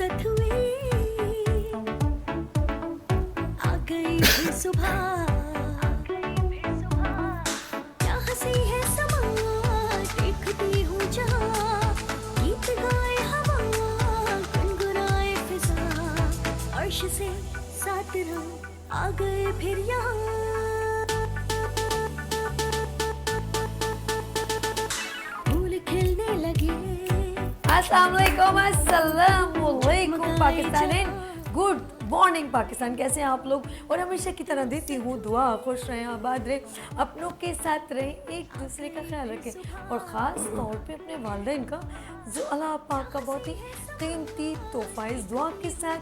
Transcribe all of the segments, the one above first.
फुर्सत हुई आ गई फिर सुबह क्या हंसी है समा देखती हूँ जहाँ गीत गाए हवा गुनगुनाए फिजा अर्श से सात रंग आ गए फिर यहाँ फूल खिलने लगे अस्सलामुअलैकुम पाकिस्तान, गुड मॉर्निंग पाकिस्तान। कैसे हैं आप लोग? और हमेशा की तरह देती हूँ दुआ, खुश रहें, आबाद रहें, अपनों के साथ रहें, एक दूसरे का ख्याल रखें और ख़ास तौर पे अपने वालिदैन का, जो अल्लाह पाक का बहुत ही कीमती तोहफा। इस दुआ के साथ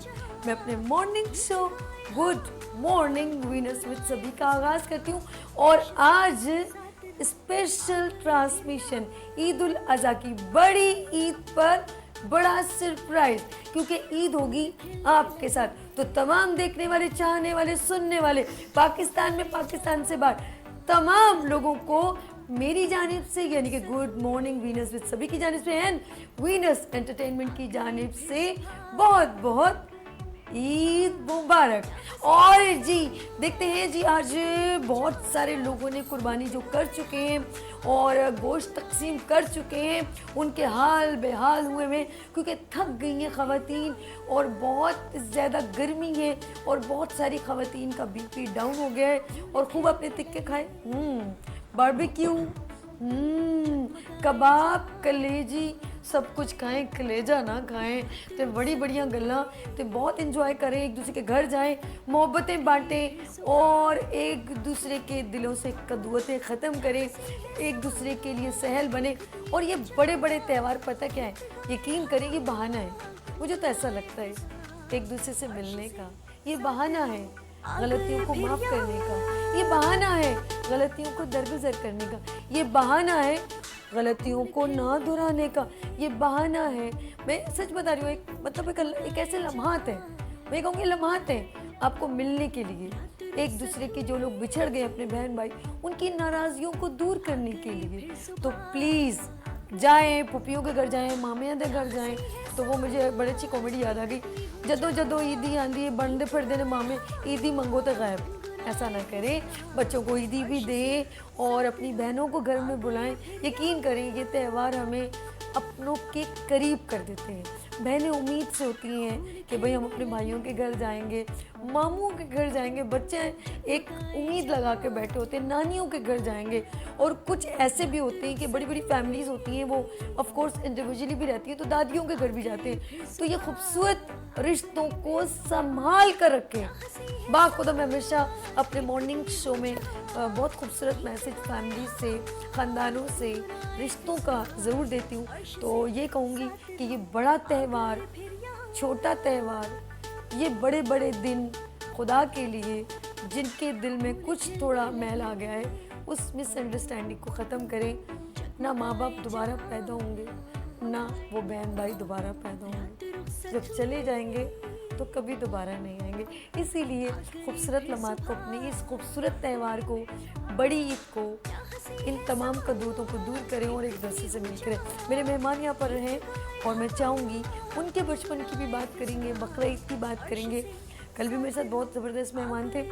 मैं अपने morning show good morning Venus with सभी का आगाज़ करती हूँ। और आज स्पेशल ट्रांसमिशन ईद उल अज़हा की बड़ी ईद पर बड़ा सरप्राइज, क्योंकि ईद होगी आपके साथ। तो तमाम देखने वाले, चाहने वाले, सुनने वाले, पाकिस्तान में, पाकिस्तान से बाहर तमाम लोगों को मेरी जानिब से, यानी कि गुड मॉर्निंग वीनस विद सभी की जानिब से एंड वीनस एंटरटेनमेंट की जानिब से बहुत बहुत ईद मुबारक। और जी देखते हैं जी, आज बहुत सारे लोगों ने कुर्बानी जो कर चुके हैं और गोश्त तकसीम कर चुके हैं, उनके हाल बेहाल हुए हैं, क्योंकि थक गई हैं ख़वातीन और बहुत ज़्यादा गर्मी है और बहुत सारी ख़वातीन का बीपी डाउन हो गया है। और खूब अपने तिक्के खाए, बारबेक्यू, कबाब, कलेजी, सब कुछ खाएं, कलेजा ना खाएं। तो बड़ी बढ़िया गल्लां, तो बहुत इंजॉय करें, एक दूसरे के घर जाएं, मोहब्बतें बांटें और एक दूसरे के दिलों से कदुवतें ख़त्म करें, एक दूसरे के लिए सहल बने। और ये बड़े बड़े त्यौहार पता क्या है, यकीन करें, ये बहाना है। मुझे तो ऐसा लगता है एक दूसरे से मिलने का ये बहाना है, गलतियों को माफ़ करने का ये बहाना है, गलतियों को दरगुजर करने का ये बहाना है, गलतियों को ना दोहराने का ये बहाना है। मैं सच बता रही हूँ, एक ऐसे लम्हात हैं, मैं कहूँगी लम्हात हैं आपको मिलने के लिए, एक दूसरे के जो लोग बिछड़ गए अपने बहन भाई, उनकी नाराज़गियों को दूर करने के लिए। तो प्लीज़ जाएं, पुपियों के घर जाएं, मामियां के घर जाएं। तो वो मुझे बड़ी अच्छी कॉमेडी याद आ गई, जदों जदों ईदी आंदी है बनते फिरते ने मामे, ईदी मंगो तो गायब। ऐसा ना करें, बच्चों को ईदी भी दें और अपनी बहनों को घर में बुलाएं। यकीन करें ये त्यौहार हमें अपनों के करीब कर देते हैं। बहनें उम्मीद से होती हैं कि भाई हम अपने भाइयों के घर जाएंगे, मामूओं के घर जाएंगे, बच्चे एक उम्मीद लगा के बैठे होते हैं नानियों के घर जाएंगे। और कुछ ऐसे भी होते हैं कि बड़ी बड़ी फैमिलीज़ होती हैं, वो ऑफ कोर्स इंडिविजुअली भी रहती हैं, तो दादियों के घर भी जाते हैं। तो ये खूबसूरत रिश्तों को संभाल कर रखें। बाखुदा मैं हमेशा अपने मॉर्निंग शो में बहुत खूबसूरत मैसेज फैमिली से, ख़ानदानों से, रिश्तों का ज़रूर देती हूँ। तो ये कहूँगी कि ये बड़ा त्यौहार, छोटा त्यौहार, ये बड़े बड़े दिन खुदा के लिए, जिनके दिल में कुछ थोड़ा मैल आ गया है, उस मिसअंडरस्टैंडिंग को ख़त्म करें। ना माँ बाप दोबारा पैदा होंगे, ना वो बहन भाई दोबारा पैदा होंगे, जब चले जाएंगे तो कभी दोबारा नहीं आएंगे। इसीलिए खूबसूरत लम्हात को, अपनी इस खूबसूरत त्यौहार को, बड़ी ईद को, इन तमाम कदूतों को दूर करें और एक दूसरे से मिल करें। मेरे मेहमान यहाँ पर हैं और मैं चाहूँगी उनके बचपन की भी बात करेंगे, बकरा ईद की बात करेंगे। कल भी मेरे साथ बहुत ज़बरदस्त मेहमान थे,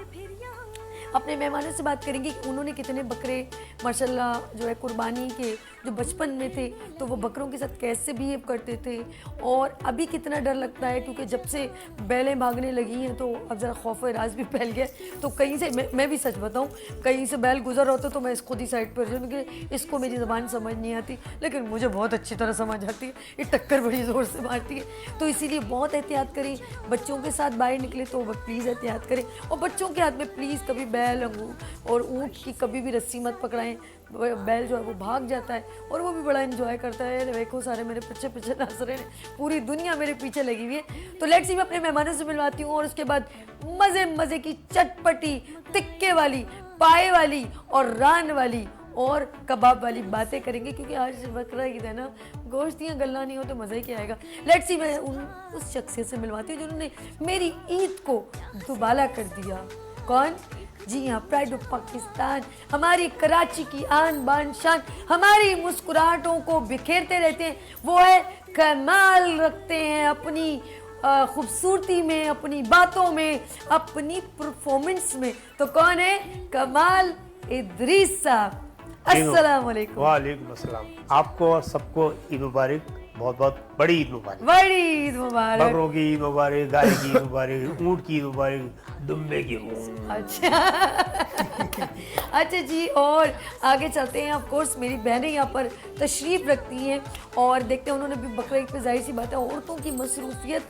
अपने मेहमानों से बात करेंगे कि उन्होंने कितने बकरे माशाल्लाह जो है कुर्बानी के जो बचपन में थे, तो वो बकरों के साथ कैसे बिहेव करते थे और अभी कितना डर लगता है, क्योंकि जब से बैलें भागने लगी हैं तो अब ज़रा खौफ राज भी फैल गया। तो कहीं से मैं भी सच बताऊं, कहीं से बैल गुजर होता तो मैं खुद ही साइड पर जाऊँ, क्योंकि इसको मेरी ज़बान समझ नहीं आती, लेकिन मुझे बहुत अच्छी तरह समझ आती है, ये टक्कर बड़ी ज़ोर से मारती है। तो इसीलिए बहुत एहतियात करें, बच्चों के साथ बाहर निकले तो प्लीज़ एहतियात करें, और बच्चों के हाथ में प्लीज़ कभी बैल, अंगूर और ऊँट की कभी भी रस्सी मत पकड़ाएं। बैल जो है वो भाग जाता है और वो भी बड़ा एंजॉय करता है। देखो सारे मेरे पीछे पीछे नाच रहे हैं, पूरी दुनिया मेरे पीछे लगी हुई है। तो लेट्स सी, मैं अपने मेहमानों से मिलवाती हूँ और उसके बाद मज़े मज़े की चटपटी, तिक्के वाली, पाए वाली और रान वाली और कबाब वाली बातें करेंगे, क्योंकि आज बकरा ईद है ना, गोश्त या गल्ला नहीं हो तो मज़ा ही क्या आएगा। लेट्स सी, मैं उस शख्सियत से मिलवाती हूँ जिन्होंने मेरी ईद को दुबाला कर दिया। कौन? जी हाँ, प्राइड ऑफ पाकिस्तान, हमारी कराची की आन बान शान, हमारी मुस्कुराहटों को बिखेरते रहते हैं। वो है कमाल रखते हैं अपनी खूबसूरती में, अपनी बातों में, अपनी परफॉर्मेंस में, तो कौन है? कमाल इदरीस साहब। अस्सलाम वालेकुम। वालेकुम अस्सलाम। आपको और सबको ईद मुबारक, बहुत बहुत बड़ी ईद मुबारक। बड़ी ईद मुबारक। बकरों की ईद मुबारक, गाय की ईद मुबारक, ऊँट की ईद मुबारक, दुम्बे की ऊँट। अच्छा अच्छा जी, और आगे चलते हैं। ऑफ कोर्स मेरी बहनें यहाँ पर तशरीफ़ रखती हैं और देखते हैं उन्होंने भी बकरा ईद पे, जाहिर सी बात है औरतों की मसरूफियत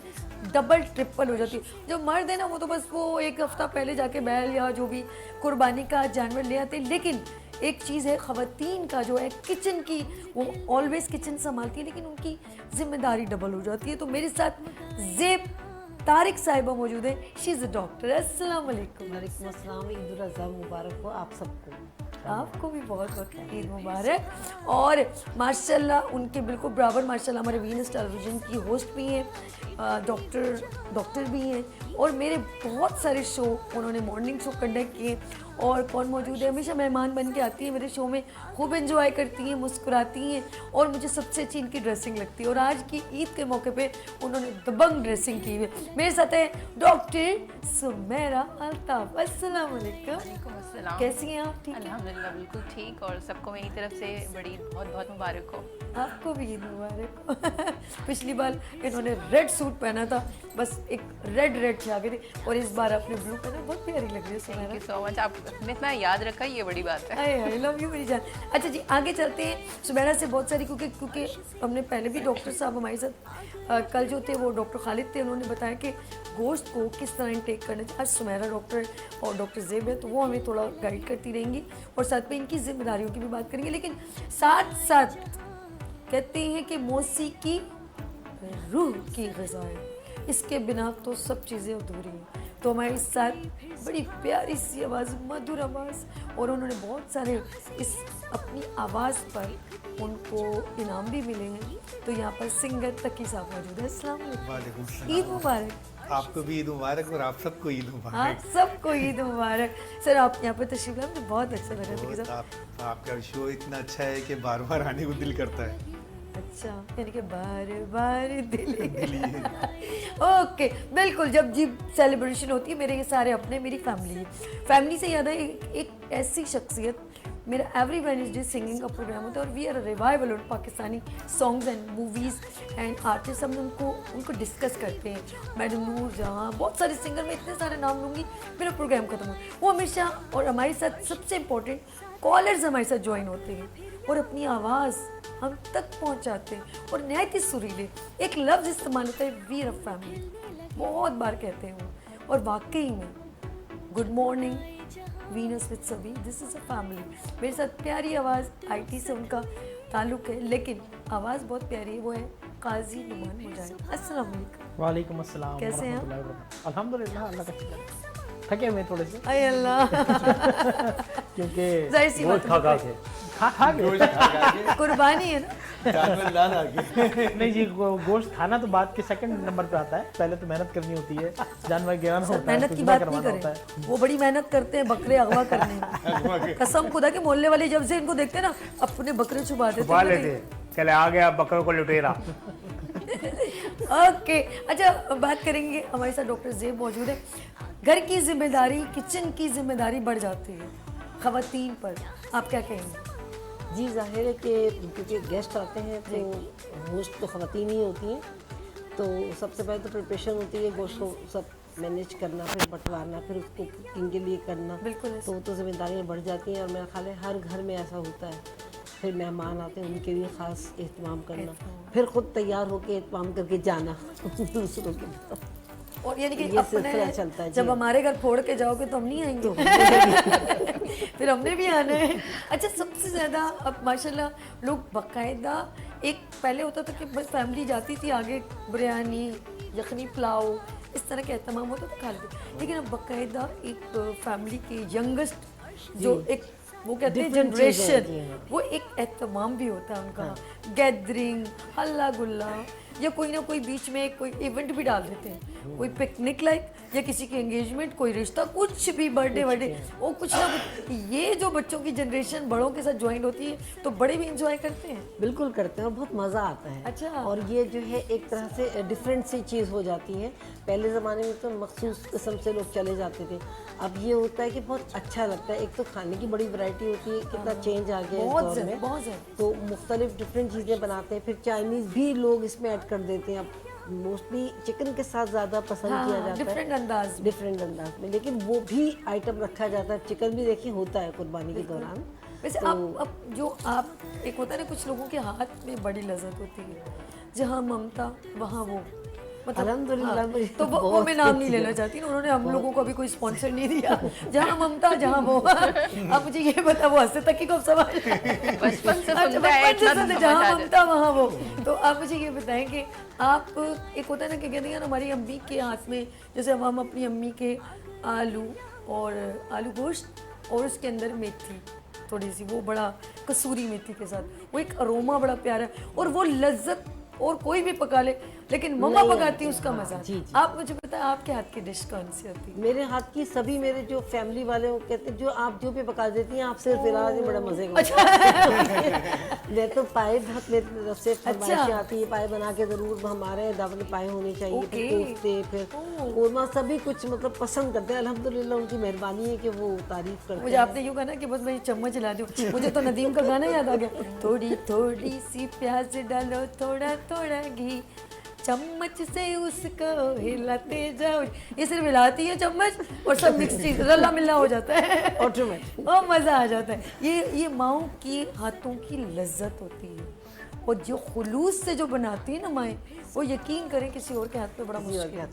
डबल ट्रिपल हो जाती है। जो मर्द है ना वो तो बस वो एक हफ्ता पहले जाके बैल या जो भी कुर्बानी का जानवर ले आते हैं, लेकिन एक चीज़ है ख़वातीन का जो है किचन की, वो ऑलवेज किचन संभालती है लेकिन उनकी जिम्मेदारी डबल हो जाती है। तो मेरे साथ ज़ेब तारिक साहिबा मौजूद है, शी इज़ अ डॉक्टर। अस्सलाम वालेकुम। वालेकुम अस्सलाम। ईद उल अज़हा मुबारक हो आप सबको। आपको भी बहुत बहुत ईद मुबारक। और माशाल्लाह उनके बिल्कुल बराबर माशाल्लाह हमारे वीनस टेलीविज़न की होस्ट भी हैं, डॉक्टर भी हैं, और मेरे बहुत सारे शो उन्होंने मॉर्निंग शो कंडक्ट किए। और कौन मौजूद है, हमेशा मेहमान बन के आती है मेरे शो में, खूब एंजॉय करती हैं, मुस्कुराती हैं, और मुझे सबसे अच्छी इनकी ड्रेसिंग लगती है। और आज की ईद के मौके पे उन्होंने दबंग ड्रेसिंग की हुई है। मेरे साथ है डॉक्टर सुमेरा अल्ताफ। अस्सलाम वालेकुम। वालेकुम अस्सलाम। कैसी हैं आप? ठीक है, अल्हम्दुलिल्लाह बिल्कुल ठीक, और सबको मेरी तरफ से बड़ी बहुत बहुत मुबारक हो। आपको भी ईद मुबारक हो। पिछली बार इन्होंने रेड सूट पहना था, बस एक रेड छा गई थी, और इस बार आपने ब्लू पहना, बहुत प्यारी लग रही है thank Sumera. You so much. आपने इतना याद रखा, ये बड़ी बात है। आई लव यू मेरी जान। अच्छा जी, आगे चलते हैं। सुमेरा से बहुत सारी, क्योंकि हमने पहले भी डॉक्टर साहब हमारे साथ कल जो थे वो डॉक्टर खालिद थे, उन्होंने बताया कि गोश्त को किस तरह इनटेक करना चाहिए। आज सुमेरा डॉक्टर और डॉक्टर ज़ेब है, तो वो हमें थोड़ा गाइड करती रहेंगी और साथ में इनकी जिम्मेदारियों की भी बात करेंगे। लेकिन साथ साथ कहते हैं कि मौसीकी रूह की ग़िज़ा है, इसके बिना तो सब चीज़ें अधूरी हैं। तो हमारे साथ बड़ी प्यारी सी आवाज़, मधुर आवाज़, और उन्होंने बहुत सारे इस अपनी आवाज़ पर उनको इनाम भी मिले हैं। तो यहाँ पर सिंगर तकी साहब मौजूद है। अस्सलाम वालेकुम। वालेकुम सलाम। ईद मुबारक। आपको भी ईद मुबारक और आप सबको ईद आप मुबारक। सबको ईद मुबारक। सर आप यहाँ पर तशरीफ लाए, मुझे बहुत अच्छा लगा तकी बहुत साहब। आपका शो इतना अच्छा है कि बार बार आने को दिल करता है। अच्छा, यानी कि बार बार दिल ओके, बिल्कुल। जब जी सेलिब्रेशन होती है, मेरे ये सारे अपने, मेरी फैमिली से याद है एक ऐसी शख्सियत, मेरा एवरी वेडनेसडे सिंगिंग का प्रोग्राम होता है, और we are revival on Pakistani songs and movies and artist. हम उनको डिस्कस करते हैं। मैडम नूर जहाँ, बहुत सारे सिंगर, मैं इतने सारे नाम लूँगी मेरा प्रोग्राम खत्म हो। वो हमेशा, और हमारे साथ सबसे इम्पोर्टेंट कॉलर्स हमारे साथ ज्वाइन होते हैं और अपनी आवाज़ हम तक पहुंचाते हैं, और नहायत ही सुरीले एक लफ्ज़ इस्तेमाल होता है, वी आर फैमिली, बहुत बार कहते हैं वो, और वाकई में गुड मॉर्निंग वीनस विद सभी, दिस इज़ अ फैमिली। मेरे साथ प्यारी आवाज़, IT से उनका ताल्लुक़ है, लेकिन आवाज़ बहुत प्यारी है, वो है काजी नुमान मुजाहिद। अस्सलाम वालेकुम। वालेकुम अस्सलाम। कैसे हैं आप? वरहमतुल्लाहि वबरकातुहू। अल्हम्दुलिल्लाह, अल्लाह का शुक्र है। थके हुए थोड़े से, अय अल्लाह। क्योंकि जाहिर सी बात खा है, के खा गए। कुर्बानी है ना। जानवर लाल आ गए। नहीं जी, गोश्त खाना तो बात के सेकंड नंबर पे आता है, पहले तो मेहनत करनी होती है, जानवर गिराना सर, होता है, मेहनत की खुशबा बात नहीं करवाना होता है। करें, वो बड़ी मेहनत करते हैं बकरे अगवा करने में। कसम खुदा के मोहल्ले वाले जब से इनको देखते हैं ना, अपने बकरे छुपा देते छुपा हैं। लेते, चले आ गया बकरों को लुटेरा। ओके, अच्छा बात करेंगे, हमारे साथ डॉक्टर ज़ेब मौजूद है। घर की जिम्मेदारी, किचन की जिम्मेदारी बढ़ जाती है ख़वातीन पर, आप क्या कहेंगे? जी जाहिर है कि क्योंकि गेस्ट आते हैं तो होस्ट तो ख़वातीन ही होती हैं, तो सबसे पहले तो प्रिपरेशन होती है गोश्त को सब मैनेज करना, फिर बंटवाना, फिर उसको कुकिंग के लिए करना। बिल्कुल तो ज़िम्मेदारियाँ बढ़ जाती हैं, और मेरा ख्याल है हर घर में ऐसा होता है। फिर मेहमान आते हैं, उनके लिए ख़ास एहतमाम करना, फिर ख़ुद तैयार होकर एहतमाम करके जाना दूसरों के घर। और यानी कि ये सिलसिला अपने चलता है, जब जी। हमारे घर फोड़ के जाओगे तो हम नहीं आएंगे। फिर हमने भी आना है। अच्छा, सबसे ज़्यादा अब माशाल्लाह लोग बाकायदा, एक पहले होता था कि बस फैमिली जाती थी आगे, बिरयानी, यखनी पुलाव, इस तरह के एहतमाम होता था, खा लेते। लेकिन अब बाकायदा एक फैमिली के यंगेस्ट जो एक वो कहते हैं Different चीज़ें जनरेशन, होती हैं। वो एक एहतमाम भी होता है उनका, गैदरिंग, हल्ला गुल्ला, या कोई ना कोई बीच में कोई इवेंट भी डाल देते हैं। कोई पिकनिक लाइक या किसी की एंगेजमेंट, कोई रिश्ता, कुछ भी बर्थडे वर्डे, वो कुछ ना कुछ। ये जो बच्चों की जनरेशन बड़ों के साथ ज्वाइन होती है तो बड़े भी इंजॉय करते हैं। बिल्कुल करते हैं और बहुत मज़ा आता है। अच्छा। और ये जो है एक तरह से डिफरेंट सी चीज़ हो जाती है। पहले ज़माने में तो मखसूस किस्म से लोग चले जाते थे, अब ये होता है कि बहुत अच्छा लगता है। एक तो खाने की बड़ी वैरायटी होती है, कितना चेंज आ गया बहुत इस दौर ज़्यादा, में, बहुत ज़्यादा। तो मुख्तलिफ डिफरेंट चीज़ें बनाते हैं। फिर चाइनीज़ भी लोग इसमें ऐड कर देते हैं। अब मोस्टली चिकन के साथ ज़्यादा पसंद किया जाता है, डिफरेंट अंदाज में। डिफरेंट अंदाज में, लेकिन वो भी आइटम रखा जाता है। चिकन भी देखिए होता है कुर्बानी के दौरान। वैसे अब जो आप एक होता है ना, कुछ लोगों के हाथ में बड़ी लज्जत होती है, जहाँ ममता वहाँ वो, अल्हम्दुलिल्लाह, मुझे तो वो बहुत मैं नाम नहीं खुशी लेना है। चाहती, उन्होंने हम लोगों को अभी कोई स्पॉन्सर नहीं दिया। जहाँ ममता जहाँ वो। अब मुझे ये बता, वो हंसते तक ही कब सवाल। बचपन से अच्छा, सुनता है, बचपन से इतना तो सुनते, समझ जहाँ आ ममता वहाँ वो। तो आप मुझे ये बताएं कि आप, एक होता है ना कि कहते हैं ना हमारी अम्मी के हाथ में, जैसे अब हम अपनी अम्मी के आलू और आलू गोश्त और उसके अंदर मेथी थोड़ी सी, वो बड़ा कसूरी मेथी के साथ, वो एक अरोमा बड़ा प्यारा है, और वो लज्जत और कोई भी पका ले, लेकिन मम्मा पकाती है उसका मजा। जी, जी। आप मुझे बताएं आपके हाथ की डिश कौन सी होती है? मेरे हाथ की सभी, मेरे जो फैमिली वाले वो कहते हैं जो आप जो भी पका देती हैं, आप सिर्फ इलाज ही बड़ा मजे का होता है। मैं तो पाए बहुत मेरी तरफ से फरमाइशें आती है, पाए बना के जरूर हमारे दावत में पाए होने चाहिए, फिर कोफ्ते, फिर कोरमा, सभी कुछ मतलब पसंद करते हैं। अल्हम्दुलिल्लाह उनकी मेहरबानी है कि वो तारीफ करते मुझे आपने यूँ कहा ना कि बस मैं चम्मच हिला दूँ, मुझे तो नदीम का गाना याद आ गया, थोड़ी थोड़ी सी प्याज डालो, थोड़ा थोड़ा घी, चम्मच से उसको हिलाते जाओ। ये सिर्फ हिलाती है चम्मच और सब मिक्स चीज रला मिला हो जाता है, ऑटोमेटिक। और मज़ा आ जाता है। ये माओ की हाथों की लज्जत होती है, और जो खुलूस से जो बनाती है ना माएँ, वो यकीन करें किसी और के हाथ में बड़ा मुश्किल है।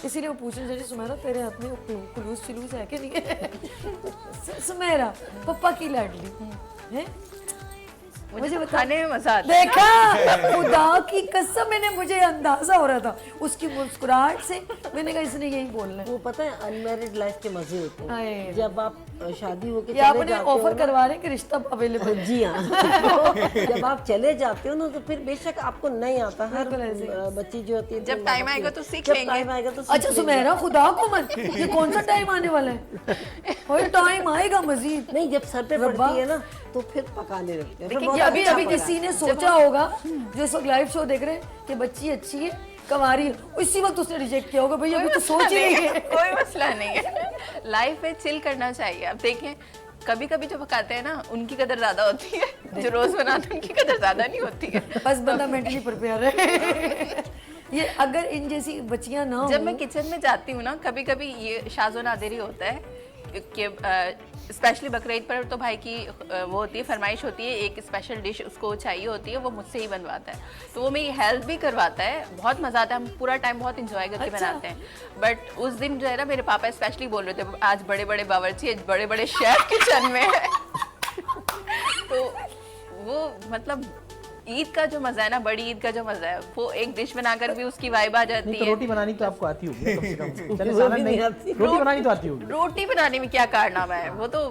इसीलिए वो पूछना चाहिए, सुमेरा तेरे हाथ में खुलूस चिलूस है कि नहीं है? सुमेरा पप्पा की लाडली है, मुझे तो खाने में मजा आता है। देखा, खुदा की कसम, मैंने, मुझे अंदाजा हो रहा था उसकी मुस्कुराहट से, मैंने कहा इसने यही बोलना है। वो पता है अनमैरिड लाइफ के मजे होते आए। हैं, जब आप शादी होके ये चले आपने जाते हो ऑफर ना। करवा रहे हैं कि रिश्ता अवेलेबल। जी हाँ। तो जब आप चले जाते हो ना, तो फिर बेशक आपको नहीं आता, हर बच्ची जो होती है, जब टाइम आएगा तो सीख जब लेंगे। टाइम आएगा तो सीख अच्छा लेंगे। सुमेरा, खुदा को मत, ये कौन सा टाइम आने वाला है? और टाइम आएगा मजीद। नहीं, जब सर पे पड़ती है ना तो फिर पकाने लगते हैं। फिर बहुत ये अभी अच्छा अभी पका। किसी ने सोचा होगा जो इस वक्त लाइव शो देख रहे हैं कि बच्ची अच्छी है, कंवारी है, इसी वक्त उसने रिजेक्ट किया होगा, भैया अभी तो सोच ही नहीं है। कोई मसला नहीं है, लाइफ में चिल करना चाहिए। अब देखें, कभी कभी जो पकाते हैं ना, उनकी कदर ज्यादा होती है, जो रोज बनाते हैं उनकी कदर ज्यादा नहीं होती है। बस बंदा मेंटली प्रिपेयर है। ये अगर इन जैसी बच्चियां ना हो, जब मैं किचन में जाती हूँ ना, कभी कभी ये शाज़ो नादिर ही होता है कि स्पेशली बकरीद पर तो भाई की वो होती है, फरमाइश होती है, एक स्पेशल डिश उसको चाहिए होती है, वो मुझसे ही बनवाता है, तो वो मेरी हेल्प भी करवाता है, बहुत मज़ा आता है, हम पूरा टाइम बहुत इंजॉय करके बनाते हैं। बट उस दिन जो है ना, मेरे पापा स्पेशली बोल रहे थे आज बड़े बड़े बावर्ची, बड़े बड़े शेफ किचन में है। तो वो मतलब ईद का जो मजा है ना, बड़ी ईद का जो मजा है, वो एक डिश बनाकर भी उसकी वाइब आ जाती नहीं तो है। रोटी बनानी तो आपको आती होगी कम से कम। चले वो सालन भी नहीं, नहीं आती। रोटी बनानी तो आती होगी। रोटी बनाने में क्या कारनामा है, वो तो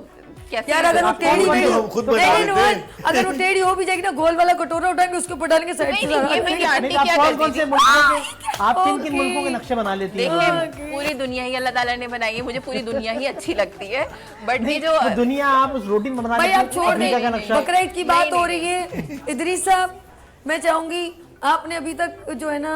कैसे यार अगर वो आप टेढ़ी कौन नहीं सी हो, खुद बना नहीं, लेते नहीं, हैं। अगर वो टेढ़ी हो भी जाएगी ना, गोल वाला कटोरा उठाएंगे उसके ऊपर डालेंगे साइड से। नहीं, ये मेरी आंटी आप क्या कौन करती कौन से थी? मुल्कों के, आप किन किन ओके। मुल्कों के नक्शे बना लेती हैं? देखिए, पूरी दुनिया ही अल्लाह ताला ने बनाई है, मुझे पूरी दुनिया ही अच्छी लगती है, बट ये जो तो दुनिया आप उस रोटी में बना भाई लेती आप छोड़ अफ्रीका का दें, नक्शा। बकरा ईद की बात हो रही है। इदरीस साहब, मैं चाहूंगी आपने अभी तक जो है ना,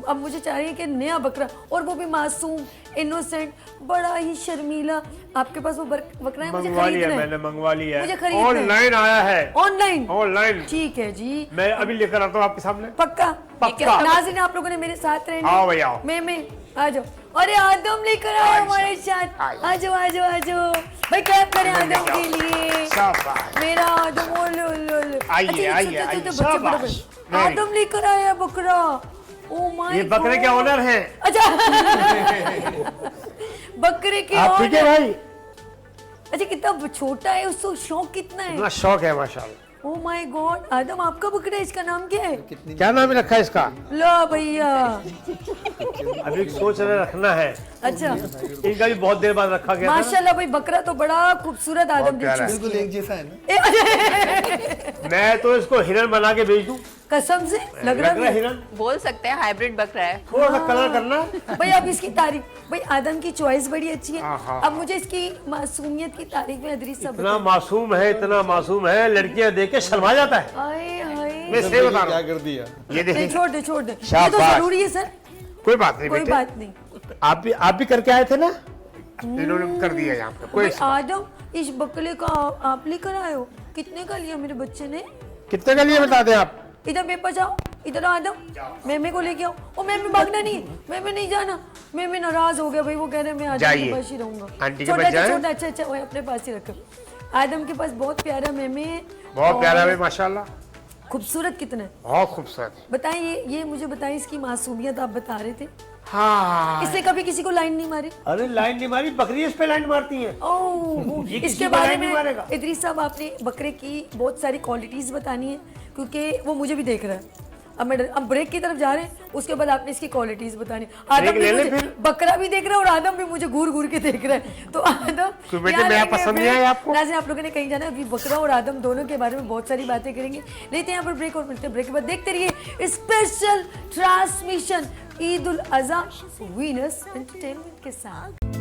अब मुझे चाहिए कि नया बकरा, और वो भी मासूम, इनोसेंट, बड़ा ही शर्मीला, आपके पास वो बकरा है? मुझे मंगवा लिया, खरीदना मैंने है, मंगवा लिया मुझे है, खरीदना है। ऑनलाइन आया है, ऑनलाइन। ऑनलाइन। ठीक है जी, मैं अभी लेकर आता हूँ आपके सामने। पक्का पक्का। नाज़रीन, आप लोगों ने मेरे साथ रहना। आओ भैया, आओ। मैं आ जाओ। अरे आदम लेकर आओ हमारे साथ, आ जाओ आ जाओ आ जाओ भाई, क्लैप करें आदम के लिए। शाबाश। मेरा आदम, ओ लो लो लो। आइए, अच्छा, आइए, छोटे आइए, छोटे बच्चे, बड़े शाबाश। बड़े। आदम लेकर आया बकरा। ओ माय, ये बकरे के ऑनर हैं। अच्छा। बकरे के आप ठीक है owner। भाई? अच्छा, कितना छोटा है, उसको शौक कितना है। इतना शौक है माशाल्लाह। ओ माय गॉड, आदम आपका बकरा है, इसका नाम क्या है? क्या नाम रखा है इसका? लो भैया। अभी सोच रहे रखना है, अच्छा, इनका भी बहुत देर बाद रखा गया था ना। माशाल्लाह भाई, बकरा तो बड़ा खूबसूरत आदम ने प्यारा है। choose बिल्कुल एक जैसा है ना। किया। मैं तो इसको हिरन बना के भेज दूं। कसम से लग रहा है हिरन, बोल सकते हैं हाइब्रिड बकरा है। थोड़ा सा कलर करना। भाई अब इसकी तारीफ, भाई आदम की चॉइस बड़ी अच्छी है। अब मुझे इसकी मासूमियत की तारीफ में इदरीस साहब इतना मासूम है, इतना मासूम है, लड़कियां देख के शर्मा जाता है। आए हाय। मैं सही बता रहा क्या हूँ। कर दिया? ये नहीं, देखिए, छोड़ दे छोड़ दे, ये तो शाबाश। जरूरी है सर, कोई बात नहीं कोई बेटे, बात नहीं। आप भी करके आए थे ना, इन्होंने कर दिया यहाँ पे। कोई भाई आदम, इस बकले का आप लेकर आए हो, कितने का लिया मेरे बच्चे ने? कितने का लिए बता दें आप? इधर मेरे पास आओ, इधर आदम, मेमे को लेके आओ। ओ मेमे भागना नहीं, मेमे नहीं जाना, मेमे नाराज हो गया भाई, वो कह रहे हैं मैं आदम के पास ही रहूंगा। आंटी के छोटा पास अच्छा, जाएं? छोटा अच्छा अच्छा, वो अपने पास ही रखो। आदम के पास बहुत प्यारा मेमे है, बहुत प्यारा है माशाल्लाह, खूबसूरत कितना है बहुत खूबसूरत। बताएं। ये मुझे बताएं, इसकी मासूमियत आप बता रहे थे, हाँ, इसने कभी किसी को लाइन नहीं मारी? अरे लाइन नहीं मारी, बकरी इस पे लाइन मारती है। ओह, ये किसी इसके को बारे लाइन नहीं में मारेगा। इदरीस साहब आपने बकरे की बहुत सारी क्वालिटीज बतानी है, क्योंकि वो मुझे भी देख रहा है। अब ब्रेक की तरफ जा रहे हैं, उसके बाद आपने इसकी क्वालिटीज बतानी। आदम ब्रेक भी ले ले मुझे, फिर। बकरा भी देख रहा है और आदम भी मुझे घूर घूर के देख रहा है। तो आदम कोई बेटे यहाँ मेरा लेंगे पसंद नहीं ब्रेक। आया आपको? नाज़रीन, आप लोगों ने कहीं जाना है, अभी बकरा और आदम दोनों के बारे में बहुत सारी बातें करेंगे। लेते हैं यहाँ पर ब्रेक और मिलते हैं ब्रेक के बाद। देखते रहिए special transmission Eid ul Azha Venus entertainment के साथ।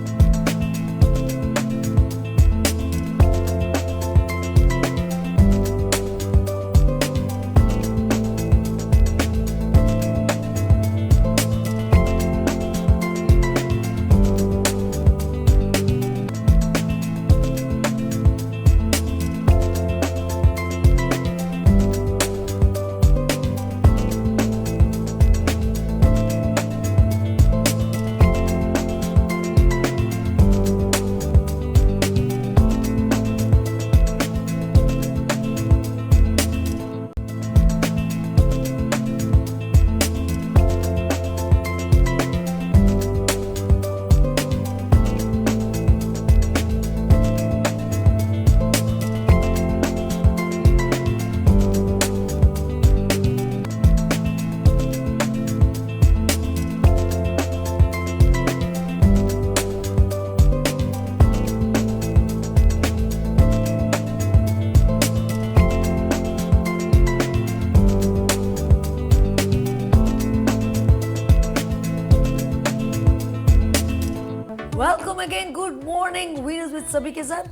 Welcome again, good morning Venus with सभी के साथ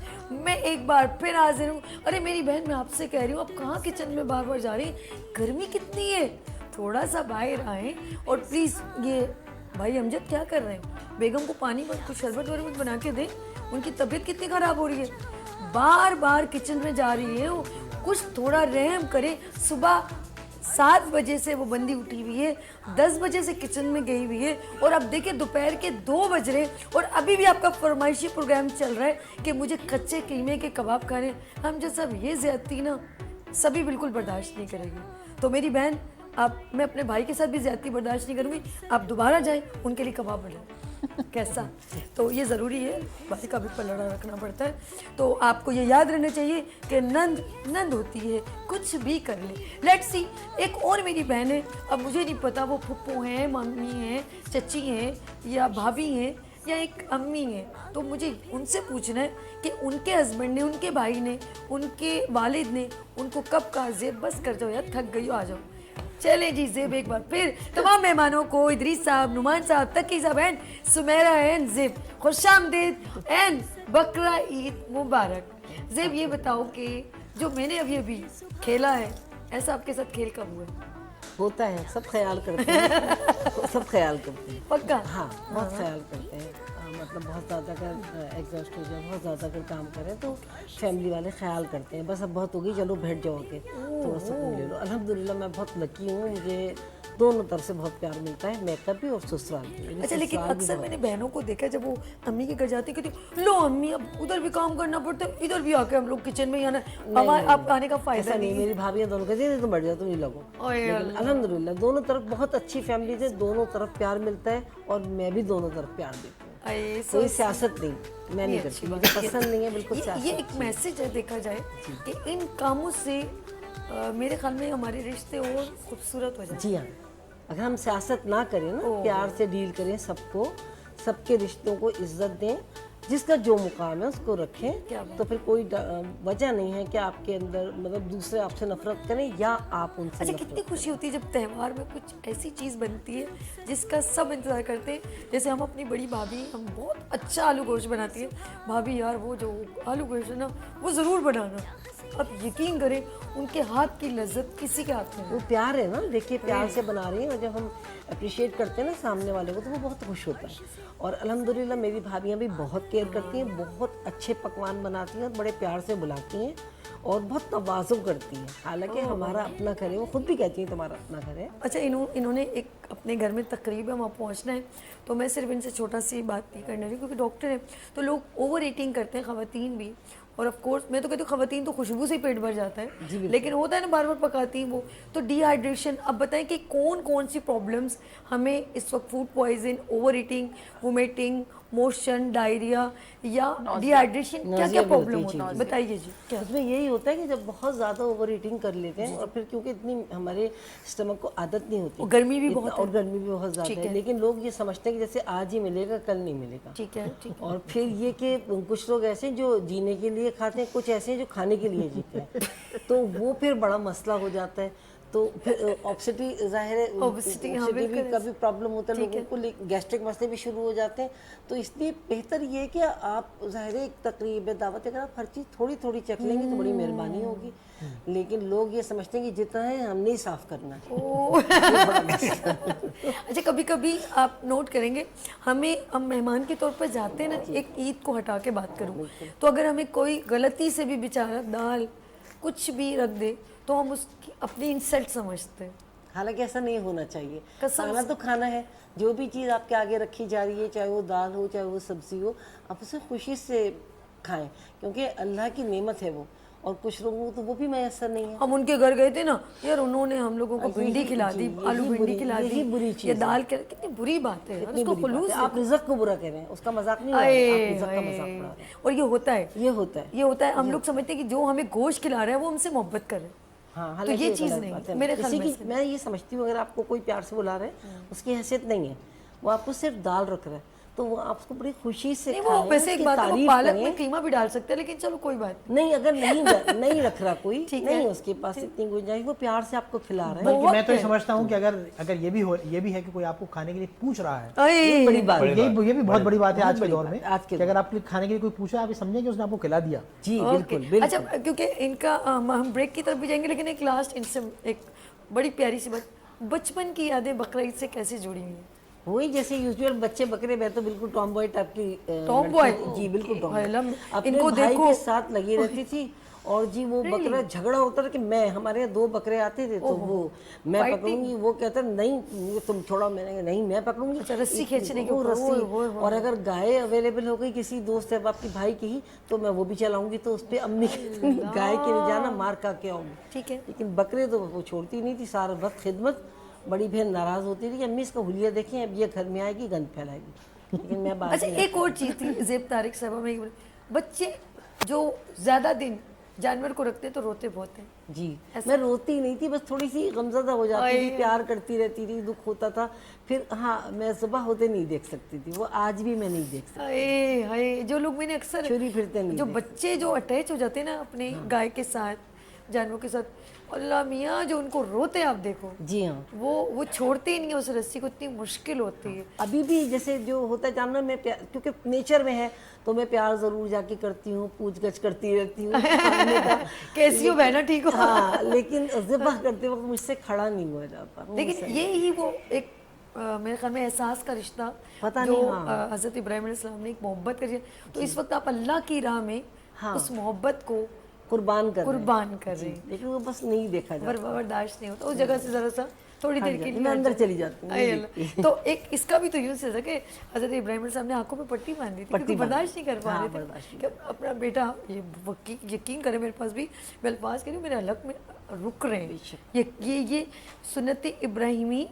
मैं एक बार फिर हाजिर हूँ। अरे मेरी बहन, मैं आपसे कह रही हूँ, आप कहाँ किचन में बार बार जा रही हैं? गर्मी कितनी है, थोड़ा सा बाहर आए और प्लीज़। ये भाई अमजद क्या कर रहे हैं? बेगम को पानी में कुछ शरबत वरबत बना के दें, उनकी तबीयत कितनी ख़राब हो रही है, बार बार किचन में जा रही है वो, कुछ थोड़ा रहम करे। सुबह 7 बजे से वो बंदी उठी हुई है, 10 बजे से किचन में गई हुई है, और अब देखिए दोपहर के 2 बज रहे हैं और अभी भी आपका फरमाइशी प्रोग्राम चल रहा है कि मुझे कच्चे कीमे के कबाब खाने। हम जैसा ये ज्यादती ना सभी बिल्कुल बर्दाश्त नहीं करेगी। तो मेरी बहन, आप, मैं अपने भाई के साथ भी ज्यादती बर्दाश्त नहीं करूँगी, आप दोबारा जाएँ उनके लिए कबाब बनाएं। कैसा? तो ये ज़रूरी है, भाई का भी पलड़ा रखना पड़ता है। तो आपको ये याद रहना चाहिए कि नंद नंद होती है, कुछ भी कर ले। लेट्स सी, एक और मेरी बहन है, अब मुझे नहीं पता वो फुप्पो हैं, मम्मी हैं, चची हैं, या भाभी हैं, या एक अम्मी हैं। तो मुझे उनसे पूछना है कि उनके हस्बैंड ने, उनके भाई ने, उनके वालिद ने उनको कब कहा ज़ेब बस कर जाओ यार, थक गई हो, आ जाओ। चले जी ज़ेब एक बार फिर तमाम मेहमानों को, इदरीस साहब, नुमान साहब, तकी साहब एंड सुमेरा एंड ज़ेब, खुशामदीद एंड बकरा ईद मुबारक। ज़ेब ये बताओ कि जो मैंने अभी खेला है, ऐसा आपके साथ खेल कब हुआ है? होता है, सब ख्याल करते हैं सब ख्याल करते हैं। पक्का? हाँ, बहुत ख्याल करते हैं। मतलब बहुत ज़्यादा अगर एग्जॉस्ट हो जाए, बहुत ज़्यादा अगर काम करें तो फैमिली वाले ख्याल करते हैं, बस अब बहुत हो गई, चलो बैठ जाओ के थोड़ा सुकून ले लो। अल्हम्दुलिल्लाह मैं बहुत लकी हूँ, मुझे दोनों तरफ से बहुत प्यार मिलता है, मेकअप भी और ससुराल भी। अच्छा, लेकिन अक्सर मैंने बहनों को देखा है, जब वो अम्मी के घर जाती है, कहती लो अम्मी अब उधर भी काम करना पड़ता है, इधर भी आके हम लोग किचन में आना, अब आने का फायदा नहीं। मेरी भाभी दोनों कहती है तुम बैठ जाओ, तुम नहीं लगो। लेकिन अल्हम्दुलिल्लाह दोनों तरफ बहुत अच्छी फैमिली है, दोनों तरफ प्यार मिलता है और मैं भी दोनों तरफ प्यार देती हूँ। कोई सियासत नहीं, मैं नहीं करती, मुझे पसंद नहीं है बिल्कुल सियासत। ये एक मैसेज है, देखा जाए कि इन कामों से मेरे ख्याल में हमारे रिश्ते और खूबसूरत हो जाए। जी हाँ, अगर हम सियासत ना करें ना, प्यार से डील करें सबको, सबके रिश्तों को इज्जत दें, जिसका जो मुकाम है उसको रखें, क्या बात। तो फिर कोई वजह नहीं है कि आपके अंदर मतलब दूसरे आपसे नफरत करें या आप उनसे अच्छा, नफरत कितनी खुशी होती है जब त्यौहार में कुछ ऐसी चीज़ बनती है जिसका सब इंतज़ार करते हैं। जैसे हम अपनी बड़ी भाभी, हम बहुत अच्छा आलू गोश्त बनाती है। भाभी यार वो जो आलू गोश्त है ना वो ज़रूर बनाना। अब यकीन करें उनके हाथ की लज्जत किसी के हाथ में वो नहीं। प्यार है ना, देखिए प्यार से बना रही हैं, और जब हम अप्रिशिएट करते हैं ना सामने वाले को तो वो बहुत खुश होता है। और अल्हम्दुलिल्लाह मेरी भाभियाँ भी बहुत केयर करती हैं, बहुत अच्छे पकवान बनाती हैं, बड़े प्यार से बुलाती हैं और बहुत तवाज़ुन करती हैं। हालांकि हमारा अपना घर है, वो खुद भी कहती हैं तुम्हारा अपना घर है। अच्छा, इन्होंने एक अपने घर में तकरीब है, वहाँ पहुँचना है, तो मैं सिर्फ इनसे छोटा सी बात नहीं करने रही क्योंकि डॉक्टर है तो लोग ओवर ईटिंग करते हैं, ख़वातीन भी। और ऑफ कोर्स मैं तो कहती हूँ ख़वातीन तो खुशबू से ही पेट भर जाता है, लेकिन होता है ना बार बार पकाती हैं वो, तो डिहाइड्रेशन। अब बताएं कि कौन कौन सी प्रॉब्लम्स हमें इस वक्त, food poison, over eating, vomiting, motion, diarrhoea या डिहाइड्रेशन, क्या क्या नाज़िया भी प्रॉब्लम होती है, होती है, बताइए जी क्या। उसमें यही होता है कि जब बहुत ज़्यादा ओवर ईटिंग कर लेते हैं और फिर क्योंकि इतनी हमारे स्टमक को आदत नहीं होती और गर्मी भी इतना- बहुत है। और गर्मी भी बहुत ज़्यादा ठीक है, है। लेकिन लोग ये समझते हैं कि जैसे आज ही मिलेगा कल नहीं मिलेगा। ठीक है, ठीक है। और फिर ये कि कुछ लोग ऐसे हैं जो जीने के लिए खाते हैं, कुछ ऐसे हैं जो खाने के लिए जीते हैं तो वो फिर बड़ा मसला हो जाता है। तो फिर ऑब्सिटी ज़ाहिर है, Obesity, हाँ, obesity भी बिल्कुल। कभी प्रॉब्लम होता है ठीक लोगों को, गैस्ट्रिक मसले भी शुरू हो जाते हैं। तो इसलिए बेहतर ये है कि आप ज़ाहिर है एक तकरीब है, दावत है, अगर आप हर चीज़ थोड़ी थोड़ी चख लेंगे तो बड़ी मेहरबानी होगी। लेकिन लोग ये समझते हैं कि जितना है हमने ही साफ़ करना है। अच्छा, कभी कभी आप नोट करेंगे हम मेहमान के तौर पर जाते हैं ना, एक ईद को हटा के बात करूँ तो अगर हमें कोई गलती से भी बेचारा दाल कुछ भी रख दे तो हम उसकी अपनी इंसल्ट समझते हैं। हालांकि ऐसा नहीं होना चाहिए। कसम खाना से। तो खाना है, जो भी चीज़ आपके आगे रखी जा रही है, चाहे वो दाल हो चाहे वो सब्जी हो, आप उसे खुशी से खाएं क्योंकि अल्लाह की नेमत है वो। और कुछ लोगों को तो वो भी मैसर नहीं है। हम उनके घर गए थे ना यार, उन्होंने हम लोगों को भिंडी खिला दी, यही आलू भिंडी बुरी- खिला यही दी, बुरी ये चीज़ दाल के, कितनी बुरी बात है यार, इतनी उसको बुरी बात खुलूस है। आप रिज़्क़ को बुरा कह रहे हैं, उसका मजाक नहीं है, आए, आप रिज़्क़ का आए। मजाक उड़ा रहे हैं। और ये होता है, ये होता है। ये होता है। हम लोग समझते हैं कि जो हमें गोश्त खिला रहा है वो हमसे मोहब्बत कर रहा है। हाँ, तो हालांकि ये गलत चीज़ बात नहीं है। मेरे ख्याल किसी में की से। मैं ये समझती हूँ, अगर आपको कोई प्यार से बुला रहा है उसकी हैसियत नहीं है, वो आपको सिर्फ दाल रख रहा है तो वो आप उसको बड़ी खुशी से नहीं, खाएं, वो वैसे एक उसकी बात है, वो तारीफ पालक करें। में कीमा भी डाल सकते हैं, लेकिन चलो कोई बात नहीं, अगर नहीं रख रहा कोई, ठीक नहीं है। उसके पास इतनी गुंजाइश, वो प्यार से आपको खिला रहा है। बल्कि बहुत मैं तो ये है। समझता हूँ कि अगर ये भी है कि कोई आपको खाने के लिए पूछ रहा है, नहीं। बड़ी बात और है। ये भी बहुत बड़ी बात है बहुत आज के बड़ी दौर बात में, है, आज के कि अगर आपके खाने के लिए कोई पूछा, आप ये समझें कि उसने आपको खिला दिया। जी ओके। बिल्कुल बिल्कुल। अच्छा, क्योंकि इनका हम ब्रेक की तरफ भी जाएंगे, लेकिन एक लास्ट इनसे एक बड़ी प्यारी सी बात, बचपन की यादें बकरा ईद से कैसे जुड़ी हुई हैं? वही जैसे यूजुअल बच्चे बकरे, मैं तो बिल्कुल टॉम बॉय टाइप की टॉम लड़की बॉय? थी। जी बिल्कुल टॉम ओके। बॉय। अपने इनको भाई देखो। के साथ लगी रहती थी और जी वो बकरा झगड़ा होता था कि मैं, हमारे यहाँ 2 बकरे आते थे तो वो मैं Fighting? पकड़ूंगी, वो कहता नहीं ये तुम छोड़ो, मैंने कहा नहीं मैं पकड़ूंगी। अच्छा, रस्सी खींचने के वो ऊपर, रस्सी। ओए, ओए, ओए। और अगर गाय अवेलेबल हो गई किसी दोस्त है आपके भाई की ही तो मैं वो भी चलाऊंगी, तो उस पर अम्मी गाय के नहीं जाना, मार खा के आऊंगी। ठीक है। लेकिन बकरे तो वो छोड़ती नहीं थी, सारा वक्त खिदमत। बड़ी बहन नाराज होती थी कि अम्मी इसका हुलिया देखें, अब ये घर में आएगी गंद फैलाएगी। लेकिन मैं बात अच्छा, नहीं एक और चीज़ थी ज़ेब तारिक साहब, में बच्चे जो ज़्यादा दिन जानवर को रखते हैं तो रोते बहुत हैं। जी, मैं रोती नहीं थी, बस थोड़ी सी गमज़दा हो जाती थी, प्यार करती रहती थी, दुख होता था। फिर हाँ, मैं सुबह होते नहीं देख सकती थी, वो आज भी मैं नहीं देख सकती। हाय हाय, जो लोग मैंने अक्सर छुरी फिरते नहीं जो देख बच्चे जो अटैच हो जाते हैं ना अपने गाय के साथ, जानवरों के साथ, अल्लाह मियाँ जो उनको रोते आप देखो, जी हाँ। वो छोड़ते ही नहीं है उस रस्सी को, इतनी मुश्किल होती है। अभी भी जैसे जो होता है जानवर में प्यार, क्योंकि नेचर में है तो मैं प्यार ज़रूर जाके करती हूँ, पूछ गछ करती रहती हूँ खाने का। कैसी हो बहना, ठीक हो? हाँ, लेकिन ज़िबह करते वक्त मुझसे खड़ा नहीं हुआ जाता। लेकिन ये ही वो एक मेरे ख्याल में एहसास का रिश्ता पता जो नहीं, हाँ। हज़रत इब्राहिम अलैहिस्सलाम ने एक मोहब्बत करी है, तो इस वक्त आप अल्लाह की राह में उस मोहब्बत को कुर्बान कर रहे हैं। कुर्बान कर रहे हैं, लेकिन वो बस नहीं देखा जाता। बर्दाश्त नहीं होता उस जगह से, ज़रा सा थोड़ी देर के लिए मैं अंदर हट जाओ। चली जाती हूँ, आए नहीं अल्लाह। तो एक इसका भी तो यूज़ है कि हज़रत इब्राहिम अलैहिस्सलाम ने आंखों पे पट्टी बांधी थी क्योंकि बर्दाश्त नहीं कर पा हाँ, रहे थे बर्दाश्त कि अपना बेटा, ये यकीन करें मेरे पास भी मैं अल्फाज करी, मेरे हलक में रुक रहे हैं। ये सुन्नत इब्राहिमी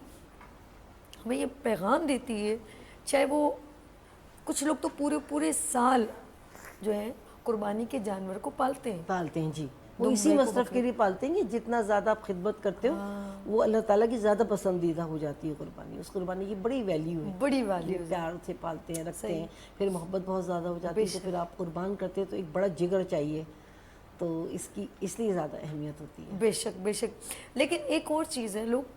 हमें ये पैगाम देती है। चाहे वो कुछ लोग तो पूरे साल जो है कुर्बानी के जानवर को पालते हैं, पालते हैं जी, वो इसी मसरफ के लिए पालते हैं कि जितना ज़्यादा आप खिदमत करते हो वो अल्लाह ताला की ज़्यादा पसंदीदा हो जाती है कुर्बानी। उस कुर्बानी की बड़ी वैल्यू है, बड़ी वैल्यू प्यार से पालते हैं, रखते हैं, फिर मोहब्बत बहुत ज़्यादा हो जाती है, तो फिर आप कुर्बान करते हैं तो एक बड़ा जिगर चाहिए, तो इसकी इसलिए ज़्यादा अहमियत होती है। बेशक बेशक। लेकिन एक और चीज़ है, लोग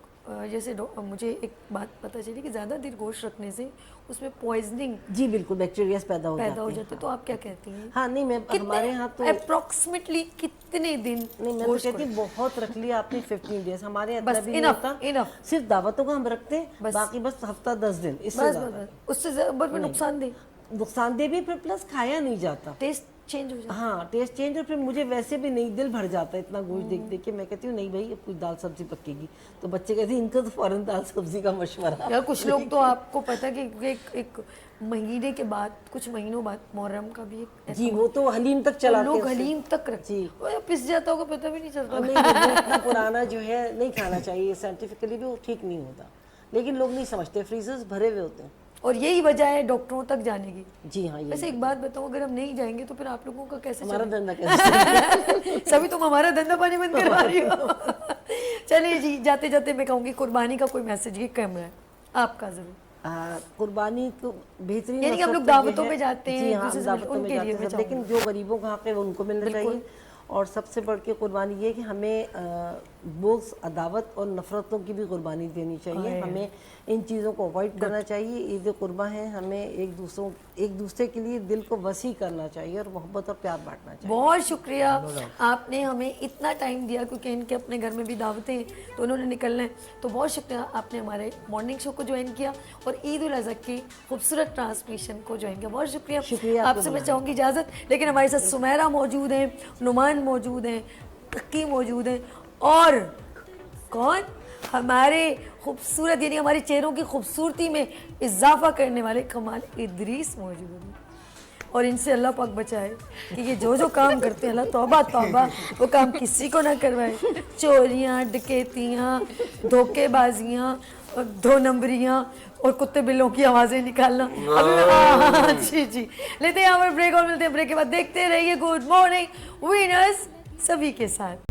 जैसे मुझे एक बात पता चली कि ज़्यादा देर गोश्त रखने से उसमें पॉइजनिंग जी बिल्कुल, बैक्टीरियाज पैदा हो जाते जाते हैं। तो आप क्या कहती हैं? हाँ नहीं, मैं हमारे यहाँ तो अप्रोक्सीमेटली कितने दिन? नहीं, मैं तो कहती हूँ बहुत रख लिया आपने 15 डेज। हमारे यहाँ बस इतना भी नहीं enough, होता, enough। सिर्फ दावतों का हम रखते हैं, बाकी बस हफ्ता 10 दिन, इससे बस ज़्यादा बस उससे ज़्यादा नुकसानदेह, नुकसानदेह भी, फिर प्लस खाया नहीं जाता। टेस्ट चेंज हो जाता हाँ, टेस्ट चेंज, और फिर मुझे वैसे भी नहीं दिल भर जाता है इतना गोश्त देख देख के। मैं कहती हूँ नहीं भाई अब कुछ दाल सब्जी पकेगी, तो बच्चे कहते हैं इनका तो फौरन दाल सब्जी का मशवरा। यार कुछ लोग तो आपको पता है कि एक महीने के बाद, कुछ महीनों बाद मुहर्रम का भी एक जी वो तो हलीम तक चलाते लोग हैं, हलीम तक रखते जी। हैं, पिस जाता होगा पता भी नहीं चलता। नहीं, वो इतना पुराना जो है नहीं खाना चाहिए, साइंटिफिकली भी वो ठीक नहीं होता, लेकिन लोग नहीं समझते, फ्रीजर्स भरे हुए होते हैं। और यही वजह है डॉक्टरों तक जाने की। जी हाँ, ये वैसे एक बात बताऊं, अगर हम नहीं जाएंगे तो फिर आप लोगों का कैसे हमारा चलेगा? धंधा कैसे सभी तुम हमारा धंधा पानी बंद करवा रही हो। चलिए जी, जाते जाते मैं कहूँगी कुर्बानी का कोई मैसेज ये कम है आपका जरूर। कुर्बानी तो बेहतरीन, यानी कि हम मकसद लोग तो ये दावतों है- में जाते हैं, जी हाँ, दूसरे हम से दावतों में उनके लिए जाते मैं हैं, लेकिन जो गरीबों का हक है वो उनको मिलना चाहिए। और सबसे बढ़ के कुर्बानी ये है कि हमें बुग़्ज़, अदावत और नफ़रतों की भी कुर्बानी देनी चाहिए। हमें इन चीज़ों को अवॉइड करना चाहिए। ईद कुर्बा है, हमें एक दूसरे के लिए दिल को वसी करना चाहिए और मोहब्बत और प्यार बांटना चाहिए। बहुत शुक्रिया, आपने हमें इतना टाइम दिया, क्योंकि इनके अपने घर में भी दावतें हैं तो उन्होंने निकलना है। तो बहुत शुक्रिया, आपने हमारे मॉर्निंग शो को ज्वाइन किया और ईद उल अज़हा की खूबसूरत ट्रांसमिशन को ज्वाइन किया। बहुत शुक्रिया आपसे मैं चाहूँगी इजाज़त। लेकिन हमारे साथ सुमेरा मौजूद हैं, नुमान मौजूद हैं, तक्की मौजूद हैं, और कौन हमारे खूबसूरत यानी हमारे चेहरों की खूबसूरती में इजाफा करने वाले कमाल इदरीस मौजूद हैं। और इनसे अल्लाह पाक बचाए कि ये जो काम करते हैं, अल्लाह तौबा तौबा, वो काम किसी को ना करवाए। चोरियाँ, डकैतियाँ, धोखेबाजियाँ, 2 नंबरियाँ और कुत्ते बिल्लों की आवाज़ें निकालना। अभी जी जी लेते हैं यहाँ पर ब्रेक और मिलते हैं ब्रेक के बाद। देखते रहिए गुड मॉर्निंग विनर्स सभी के साथ।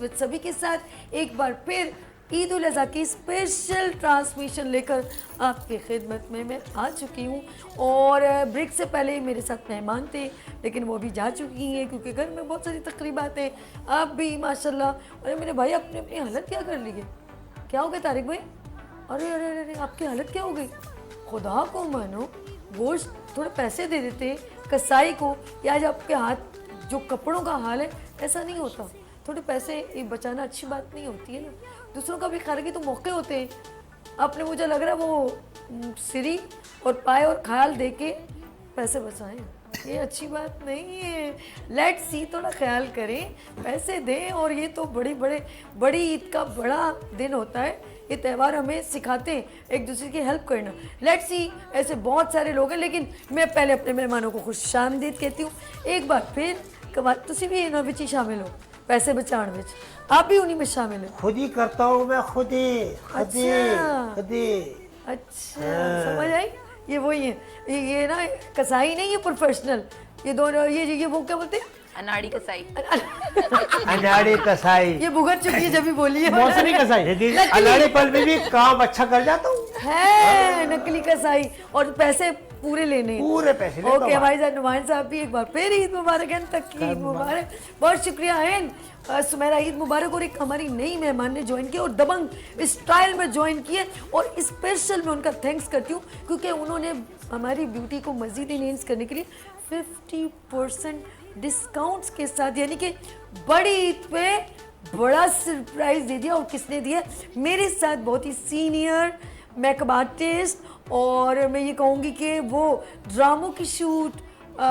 विद सभी के साथ एक बार फिर ईद उल अज़हा की स्पेशल ट्रांसमिशन लेकर आपकी खिदमत में मैं आ चुकी हूँ। और ब्रेक से पहले मेरे साथ मेहमान थे, लेकिन वो भी जा चुकी हैं क्योंकि घर में बहुत सारी तकरीबात हैं। आप भी माशाल्लाह। अरे मेरे भाई आपने अपनी हालत क्या कर ली है? क्या हो गया तारिक भाई? अरे अरे अरे अरे आपकी हालत क्या हो गई? खुदा को मानो, गोश्त थोड़े पैसे दे देते कसाई को, या आज आपके हाथ जो कपड़ों का हाल है ऐसा नहीं होता। थोड़े पैसे ये बचाना अच्छी बात नहीं होती है ना, दूसरों का भी खैर के तो मौके होते हैं। आपने मुझे लग रहा है वो सिरी और पाए और ख्याल दे के पैसे बचाएं, ये अच्छी बात नहीं है। लेट्स सी, थोड़ा ख्याल करें, पैसे दें। और ये तो बड़ी ईद का बड़ा दिन होता है, ये त्यौहार हमें सिखाते हैं एक दूसरे की हेल्प करना। लेट्स सी, ऐसे बहुत सारे लोग हैं, लेकिन मैं पहले अपने मेहमानों को खुशामदीद कहती हूँ एक बार फिर। कमाल, तुसी भी इन्हों विच ही शामिल हो पैसे बचाने विच, आप भी उन्हीं में शामिल हो? खुद ही करता हूँ मैं, खुद ही। अच्छा, समझ आई? ये वही है, ये ना कसाई नहीं, ये प्रोफेशनल। ये दोनों ये वो क्या बोलते हैं, अनाड़ी कसाई। अनाड़ी कसाई। ये भुगत चुकी है जब भी बोली है। मौसमी कसाई। लेकिन अनाड़ी पल में भी काम अच्छा कर जाता हूँ, है नकली कसाई और पैसे पूरे लेने। पूरे पैसे लेता ओके हूँ। भाई साहब, नुमान साहब भी एक बार फिर ईद मुबारक है, तक की ईद मुबारक। बहुत शुक्रिया है सुमेरा, ईद मुबारक। और एक हमारी नई मेहमान ने ज्वाइन किया और दबंग स्टाइल में ज्वाइन किए, और स्पेशल मैं उनका थैंक्स करती हूँ क्योंकि उन्होंने हमारी ब्यूटी को मजीद इनहेंस करने के लिए 50% डिस्काउंट्स के साथ, यानी कि बड़ी ईद पे बड़ा सरप्राइज दे दिया। और किसने दिया? मेरे साथ बहुत ही सीनियर मेकअप आर्टिस्ट, और मैं ये कहूँगी कि वो ड्रामों की शूट,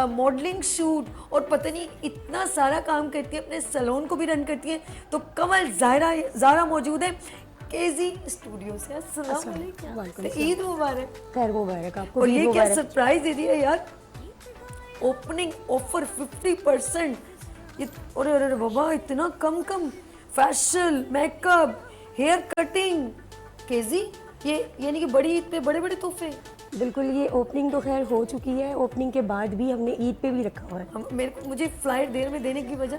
मॉडलिंग शूट और पता नहीं इतना सारा काम करती है, अपने सैलून को भी रन करती है। तो कमल ज़ारा मौजूद है केजी स्टूडियो से। अस्सलाम वालेकुम, ईद मुबारक। खैर मुबारक आपको। और ईद ये क्या मुबारक। सरप्राइज दे दिया यार, ओपनिंग ऑफर 50%। और अरे बाबा, इतना कम facial, makeup, hair cutting, KG, ये यानी कि बड़ी ईद पे बड़े बड़े तोहफे। बिल्कुल, ये ओपनिंग तो खैर हो चुकी है, ओपनिंग के बाद भी हमने ईद पे भी रखा हुआ है। मुझे फ्लाइट देर में देने की वजह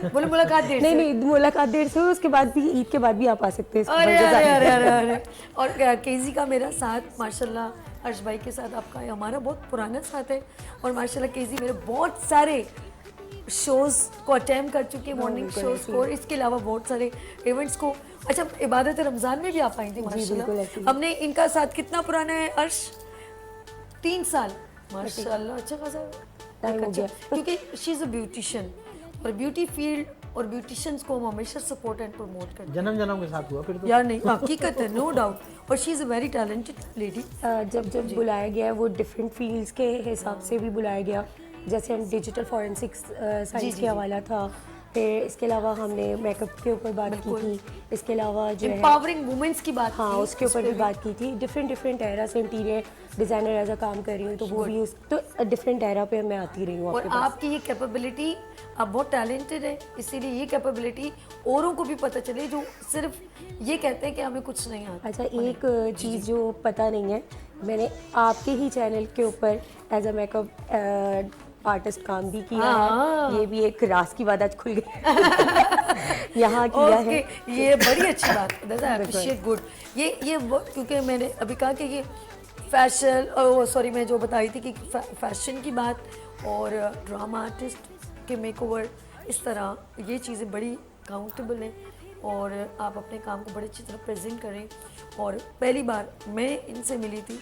बोले मुलाकात देर नहीं से। नहीं, मुलाकात देर से हुई, उसके बाद भी ईद के बाद भी आप आ सकते हैं इसको अरे बरकरार अरे रखने। अरे अरे अरे। और केजी का मेरा साथ माशाल्लाह, अर्श भाई के साथ आपका हमारा बहुत पुराना साथ है, और माशाल्लाह केजी मेरे बहुत सारे शोज को अटेम्प्ट कर चुके हैं, मॉर्निंग शोज को, और इसके अलावा बहुत सारे इवेंट्स को। अच्छा, इबादत रमज़ान में भी आप आई थी बिल्कुल ऐसे माशाल्लाह। ही। हमने इनका साथ कितना पुराना है अर्श? 3 साल माशाल्लाह, अच्छा खासा टाइम हो अच्छा, गया। क्योंकि शी इज़ अ ब्यूटिशियन, और ब्यूटी फील्ड और ब्यूटिशियंस को हम हमेशा सपोर्ट एंड प्रमोट करते हैं। जन्म के साथ हुआ फिर तो। यार नहीं, हकीकत है, नो डाउट, और she is a very talented lady. जब बुलाया गया वो डिफरेंट फील्ड्स के हिसाब से भी बुलाया गया, जैसे हम डिजिटल फॉरेंसिक्स साइंस के हवाला था, फिर इसके अलावा हमने मेकअप के ऊपर बात की थी, इसके अलावा जो है एम्पावरिंग वुमेन्स की बात हाँ की, उसके ऊपर भी बात की थी। डिफरेंट एरा से इंटीरियर डिज़ाइनर एज अ काम कर रही हूँ, तो वो भी उस तो डिफरेंट एरा पे मैं आती रही हूँ और आपके पास। आपकी ये कैपेबिलिटी, आप बहुत टैलेंटेड है, इसीलिए ये कैपेबिलिटी औरों को भी पता चले जो सिर्फ ये कहते हैं कि हमें कुछ नहीं आता। अच्छा, एक चीज़ जो पता नहीं है, मैंने आपके ही चैनल के ऊपर एज अ मेकअप आर्टिस्ट काम भी किया है, ये भी एक राज की बात आज खुल गई। यहाँ किया है। ये बड़ी अच्छी बात है, आई अप्रिशिएट गुड। ये क्योंकि मैंने अभी कहा कि ये फैशन, सॉरी मैं जो बताई थी कि फैशन की बात और ड्रामा आर्टिस्ट के मेकओवर, इस तरह ये चीज़ें बड़ी काउंटेबल हैं, और आप अपने काम को बड़ी अच्छी तरह प्रेजेंट करें। और पहली बार मैं इनसे मिली थी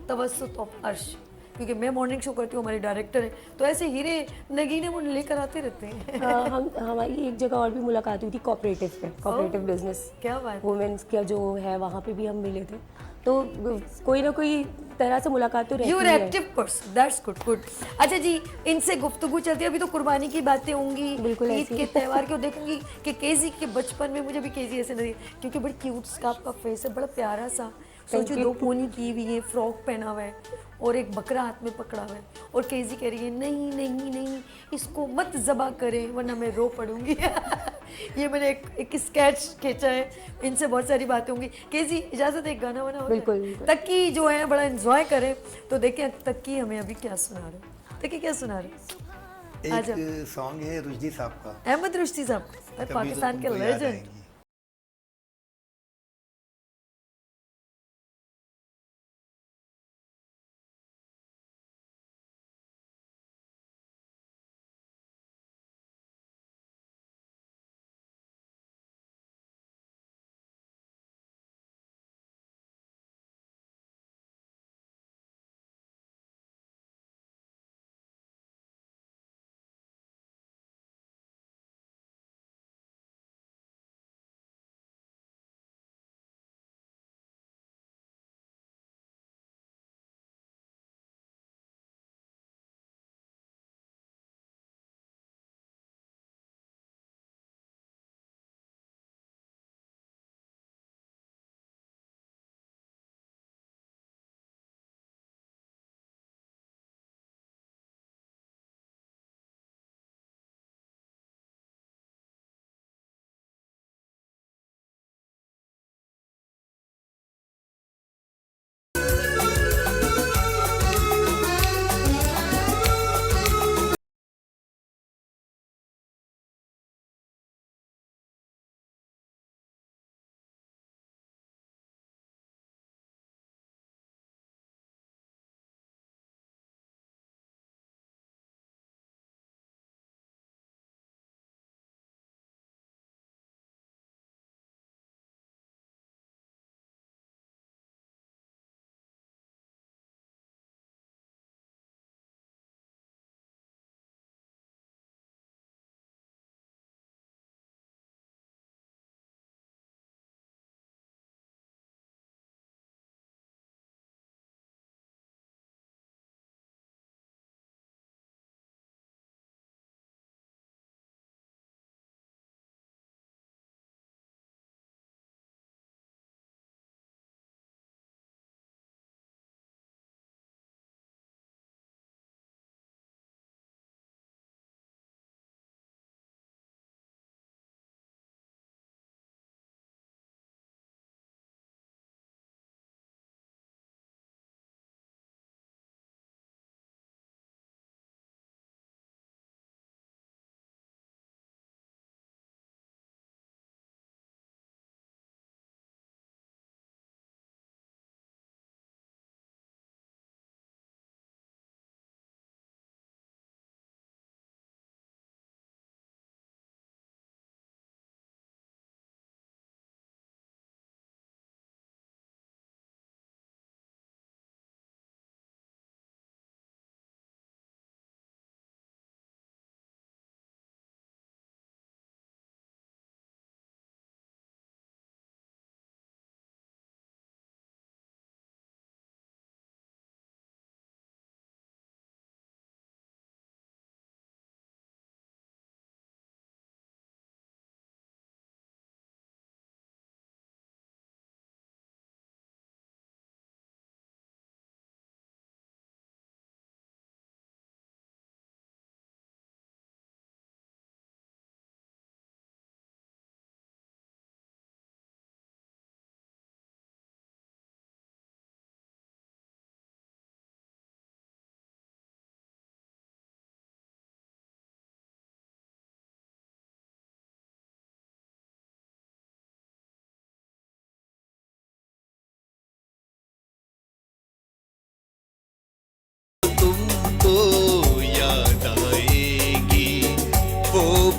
तवस्सुत ऑफ अर्श, क्योंकि मैं मॉर्निंग शो करती हूँ, हमारे डायरेक्टर हैं, तो ऐसे हीरे नगीने मुझे लेकर आते रहते हैं। हमारी एक जगह और भी मुलाकात हुई थी, कोऑपरेटिव बिजनेस, क्या बात। वुमेन्स का जो है, वहाँ पे भी हम मिले थे, तो कोई ना कोई तरह से मुलाकात तो रहती यू आर है। Active person, that's good. अच्छा जी, इनसे गुफ्तगू चलती है, अभी तो कुर्बानी की बातें होंगी, बिल्कुल ईद ऐसी। के त्यौहार को देखूंगी कि केजी के बचपन में मुझे भी केजी ऐसे नहीं, क्योंकि बड़ी क्यूट सा आपका फेस है, बड़ा प्यारा सा, सोचो 2 पोनी की हुई है, फ्रॉक पहना हुआ है, और एक बकरा हाथ में पकड़ा हुआ है, और केजी कह रही है नहीं नहीं नहीं, इसको मत ज़बा करें वरना मैं रो पड़ूंगी। ये मैंने एक स्केच खींचा है, इनसे बहुत सारी बातें होंगी। केजी इजाज़त, एक गाना बना बिल्कुल। तक्की जो है बड़ा एंजॉय करें, तो देखें तक्की हमें अभी क्या सुना रहे। तक्की क्या सुना रहे? एक सॉन्ग है रुश्दी साहब का, अहमद रुश्दी साहब, कभी तो पाकिस्तान के तुमको याद लेजेंड। आएंगी।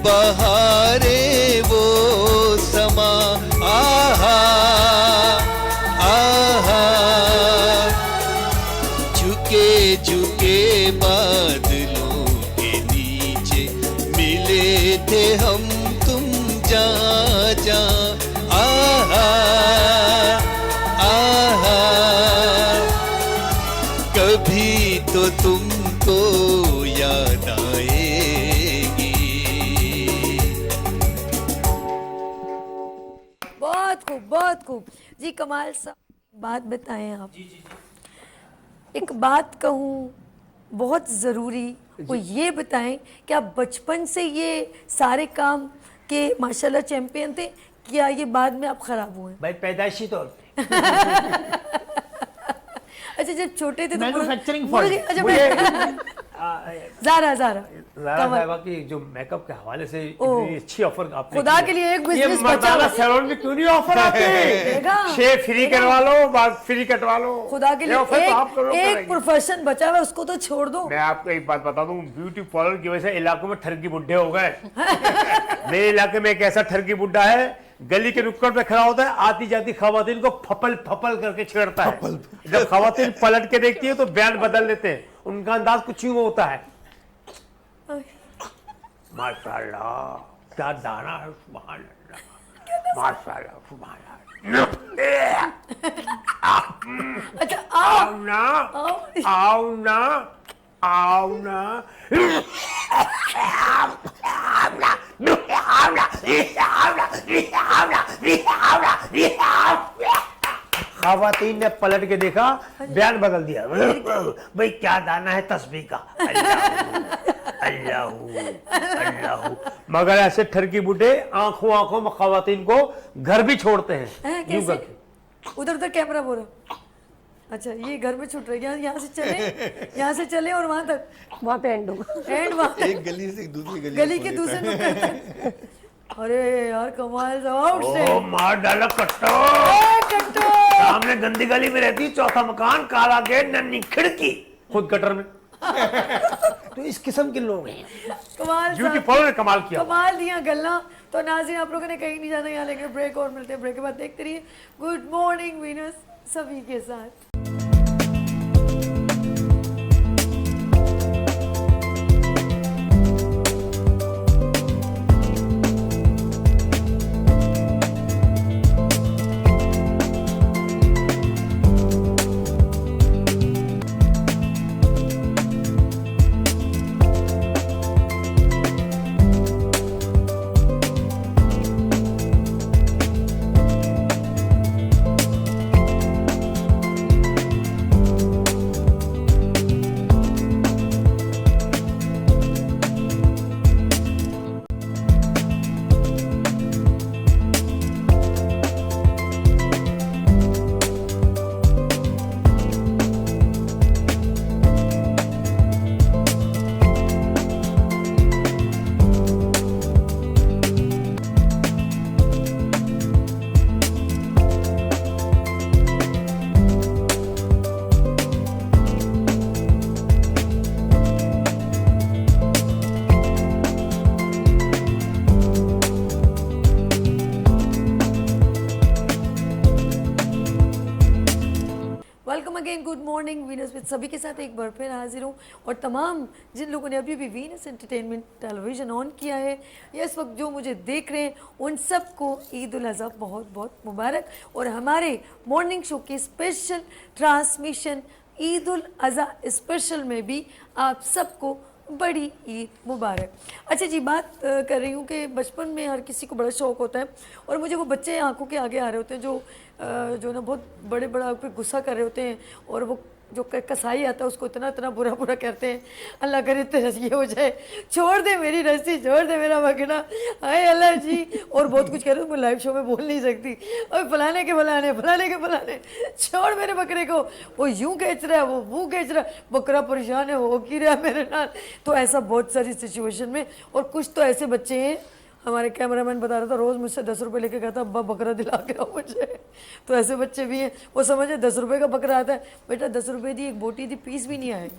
बहारे वो समा आहा आहा झुके झुके बादलों के नीचे मिले थे हम तुम जा जा आहा आहा कभी तो तुमको याद आएगी। बहुत खूब जी, कमाल साहब बात बताएं आप। एक बात कहूँ बहुत ज़रूरी, वो ये बताएं कि आप बचपन से ये सारे काम के माशाल्लाह चैंपियन थे, क्या ये बाद में आप खराब हुए? भाई पैदाइशी तौर पे अच्छा, जब छोटे थे तो Manufacturing मुर्गी- fault। अच्छा, मुझे ज़ारा राणा साहबा की जो मेकअप के हवाले से इतनी अच्छी ऑफर आपने खुदा की के है। लिए एक ये बिजनेस बचा मर्दाना हुआ। सैलून में क्यों नहीं ऑफर आते? देखा? शेव फ्री करवा लो, बाल फ्री कटवा लो। खुदा के ये लिए ऑफर तो आप करो एक करेंगे। प्रोफेशन बचा हुआ, उसको तो छोड़ दो। मैं आपको एक बात बता दूं, ब्यूटी पार्लर की वजह से इलाकों में ठरकी बुड्ढे हो गए। मेरे इलाके में एक ऐसा ठरकी बुड्ढा है, गली के नुक्कड़ पे खड़ा होता है, आती जाती खवातीन को फपल फपल करके छेड़ता है। जब खवातीन पलट के देखती है तो बयान बदल लेते हैं, उनका अंदाज कुछ यूं होता है, माशाल्लाह क्या दाना है, सुभान अल्लाह, माशाल्लाह सुभान अल्लाह। अच्छा, आओ ना आओ ना आओ ना खवातीन ने पलट के देखा, बयान बदल दिया। भाई क्या दाना है तस्बीह का, अल्लाह अल्लाह। मगर ऐसे ठरकी बूढ़े आंखों आंखों में खवातीन को घर भी छोड़ते हैं। यूं कैसे? करके। उधर उधर कैमरा बोल रहा। अच्छा, ये घर में छूट रहा है, यहाँ से चले, यहाँ से चले और वहां तक वहाँ पे एंड होगा। एंड वहां एक गली से दूसरी गली के दूसरे नुक्कड़ तक। अरे यार कमाल साहब ओ मार डाला कट्टो। कट्टो सामने गंदी गली में रहती, चौथा मकान, काला गेट, नन्ही खिड़की, खुद गटर में। तो इस किस्म के लोग हैं। कमाल ब्यूटी साहब, पार्लर ने कमाल किया। कमाल दिया गल्ला। तो नाज़रीन, आप लोगों ने कहीं नहीं जाना, यहाँ लेंगे ब्रेक और मिलते हैं ब्रेक के बाद। देखते रहिए गुड मॉर्निंग वीनस सभी के साथ। Welcome again, good morning Venus with सभी के साथ एक बार फिर हाजिर हूँ। और तमाम जिन लोगों ने अभी भी वीनस एंटरटेनमेंट टेलीविज़न ऑन किया है या इस वक्त जो मुझे देख रहे हैं, उन सबको ईद उल अज़हा बहुत बहुत मुबारक। और हमारे मॉर्निंग शो की special transmission Eid ul Azha special में भी आप सबको बड़ी ईद मुबारक। अच्छा जी, बात कर रही हूँ कि बचपन में हर किसी को बड़ा शौक़ होता है, और मुझे वो बच्चे आंखों के आगे आ रहे होते हैं जो ना बहुत बड़े बड़ा पे गुस्सा कर रहे होते हैं, और वो जो कसाई आता है उसको इतना इतना बुरा बुरा कहते हैं। अल्लाह करे तेरा ये हो जाए, छोड़ दे मेरी रस्सी, छोड़ दे मेरा बकरा, हाय अल्लाह जी। और बहुत कुछ कह रहे हो, मैं लाइव शो में बोल नहीं सकती, और फलाने के फलाने फलाने के फलाने, छोड़ मेरे बकरे को, वो यूं खींच रहा है, वो खींच रहा है, बकरा परेशान है, हो की रहा है मेरे नाल। तो ऐसा बहुत सारी सिचुएशन में। और कुछ तो ऐसे बच्चे हैं, हमारे कैमरामैन बता रहा था, रोज़ मुझसे 10 रुपये लेके कहता अब्बा बकरा दिला के आओ मुझे। तो ऐसे बच्चे भी हैं, वो समझे 10 रुपये का बकरा आता है, बेटा 10 रुपये दी एक बोटी दी पीस भी नहीं आए।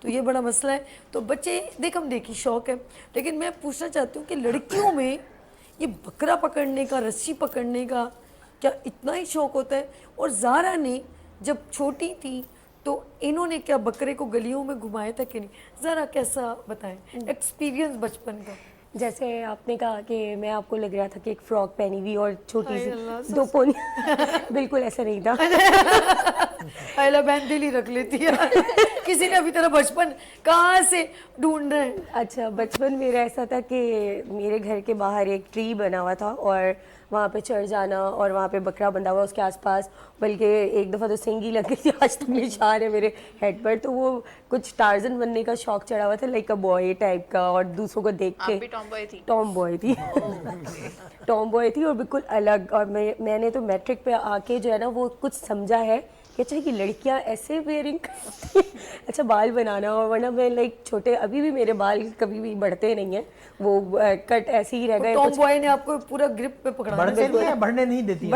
तो तो ये बड़ा मसला है। तो बच्चे देखम देखी शौक है, लेकिन मैं पूछना चाहती हूँ कि लड़कियों में ये बकरा पकड़ने का, रस्सी पकड़ने का क्या इतना ही शौक होता है? और ज़ारा ने जब छोटी थी तो इन्होंने क्या बकरे को गलियों में घुमाया था कि नहीं? ज़रा कैसा बताएं एक्सपीरियंस बचपन का। जैसे आपने कहा कि मैं आपको लग रहा था कि एक फ्रॉक पहनी हुई और छोटी हाय अल्लाह, सी 2 पोनी बिल्कुल ऐसा नहीं था। अल्लाह बहन दिल ही रख लेती है। किसी ने अभी तेरा बचपन कहाँ से ढूंढ रहे हैं? अच्छा, बचपन मेरा ऐसा था कि मेरे घर के बाहर एक ट्री बना हुआ था और वहाँ पे चढ़ जाना और वहाँ पे बकरा बंधा हुआ उसके आसपास, बल्कि एक दफ़ा तो सिंगी लग गई थी, आज तक निशान है मेरे हेड पर। तो वो कुछ टार्जन बनने का शौक चढ़ा हुआ था, लाइक अ बॉय टाइप का, और दूसरों को देख आप के भी टॉम बॉय थी? टॉम बॉय थी। टॉम बॉय थी और बिल्कुल अलग। और मैंने तो मैट्रिक पे आके जो है ना वो कुछ समझा है कि अच्छा कि लड़कियां ऐसे वेयरिंग करती हैं। अच्छा, बाल बनाना, और वरना मैं लाइक छोटे अभी भी मेरे बाल कभी भी बढ़ते नहीं हैं, वो कट ऐसे ही रह गए। टॉम बॉय ने आपको पूरा ग्रिप पे पकड़ा। बढ़ने नहीं देती है।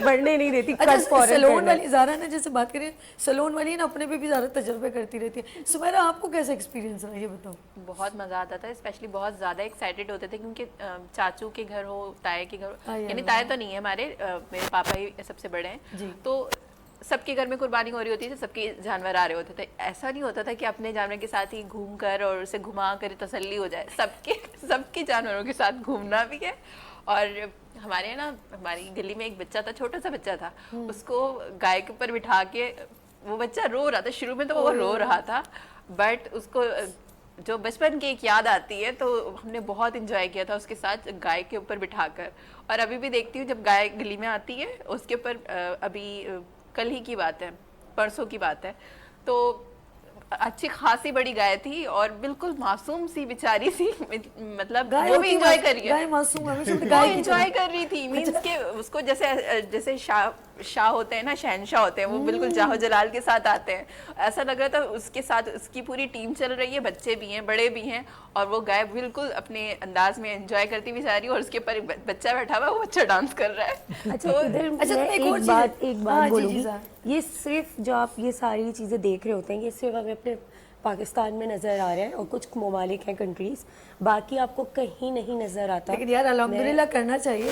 बढ़ने नहीं देती। अच्छा, कट फौरन सलोन करना। वाली ज़ारा ने जैसे बात करें, सलोन वाली ना अपने पे भी ज़्यादा तजर्बे करती रहती है। सुमेरा, आपको कैसा एक्सपीरियंस रहा ये बताओ? बहुत मज़ा आता था, स्पेशली बहुत ज़्यादा एक्साइटेड होते थे क्योंकि चाचू के घर हो, ताए के घर हो, यानी ताए तो नहीं है हमारे, मेरे पापा ही सबसे बड़े हैं, तो सबके घर में कुर्बानी हो रही होती थी, सबके जानवर आ रहे होते थे। ऐसा नहीं होता था कि अपने जानवर के साथ ही घूम कर और उसे घुमा कर तसल्ली हो जाए, सबके जानवरों के साथ घूमना भी है। और हमारे ना, हमारी गली में एक बच्चा था, छोटा सा बच्चा था, उसको गाय के ऊपर बिठा के, वो बच्चा रो रहा था, शुरू में तो वो रो रहा था, बट उसको जो बचपन की एक याद आती है, तो हमने बहुत इंजॉय किया था उसके साथ गाय के ऊपर बिठाकर। और अभी भी देखती हूँ जब गाय गली में आती है, उसके ऊपर अभी कल ही की बात है, परसों की बात है, तो अच्छी खासी बड़ी गाय थी और बिल्कुल मासूम सी बेचारी सी, मतलब वो भी एंजॉय कर रही है। गाय मासूम है, गाय एंजॉय कर रही थी, मींस के उसको जैसे शाह होते हैं ना, शहनशाह होते हैं, वो बिल्कुल जाहो जलाल के साथ आते हैं, ऐसा लग रहा था उसके साथ उसकी पूरी टीम चल रही है, बच्चे भी हैं, बड़े भी हैं, और वो गाय बिल्कुल अपने अंदाज में एंजॉय करती हुई जा रही है, और उसके ऊपर बच्चा बैठा हुआ है, वो बच्चा डांस कर रहा है। अच्छा, इधर मैं एक बात बोलूँगी, ये सिर्फ जो आप ये सारी चीज़ें देख रहे होते हैं, ये सिर्फ हमें अपने पाकिस्तान में नज़र आ रहे हैं और कुछ ममालिक हैं, कंट्रीज, बाकी आपको कहीं नहीं नज़र आता। लेकिन यार अल्हम्दुलिल्लाह करना चाहिए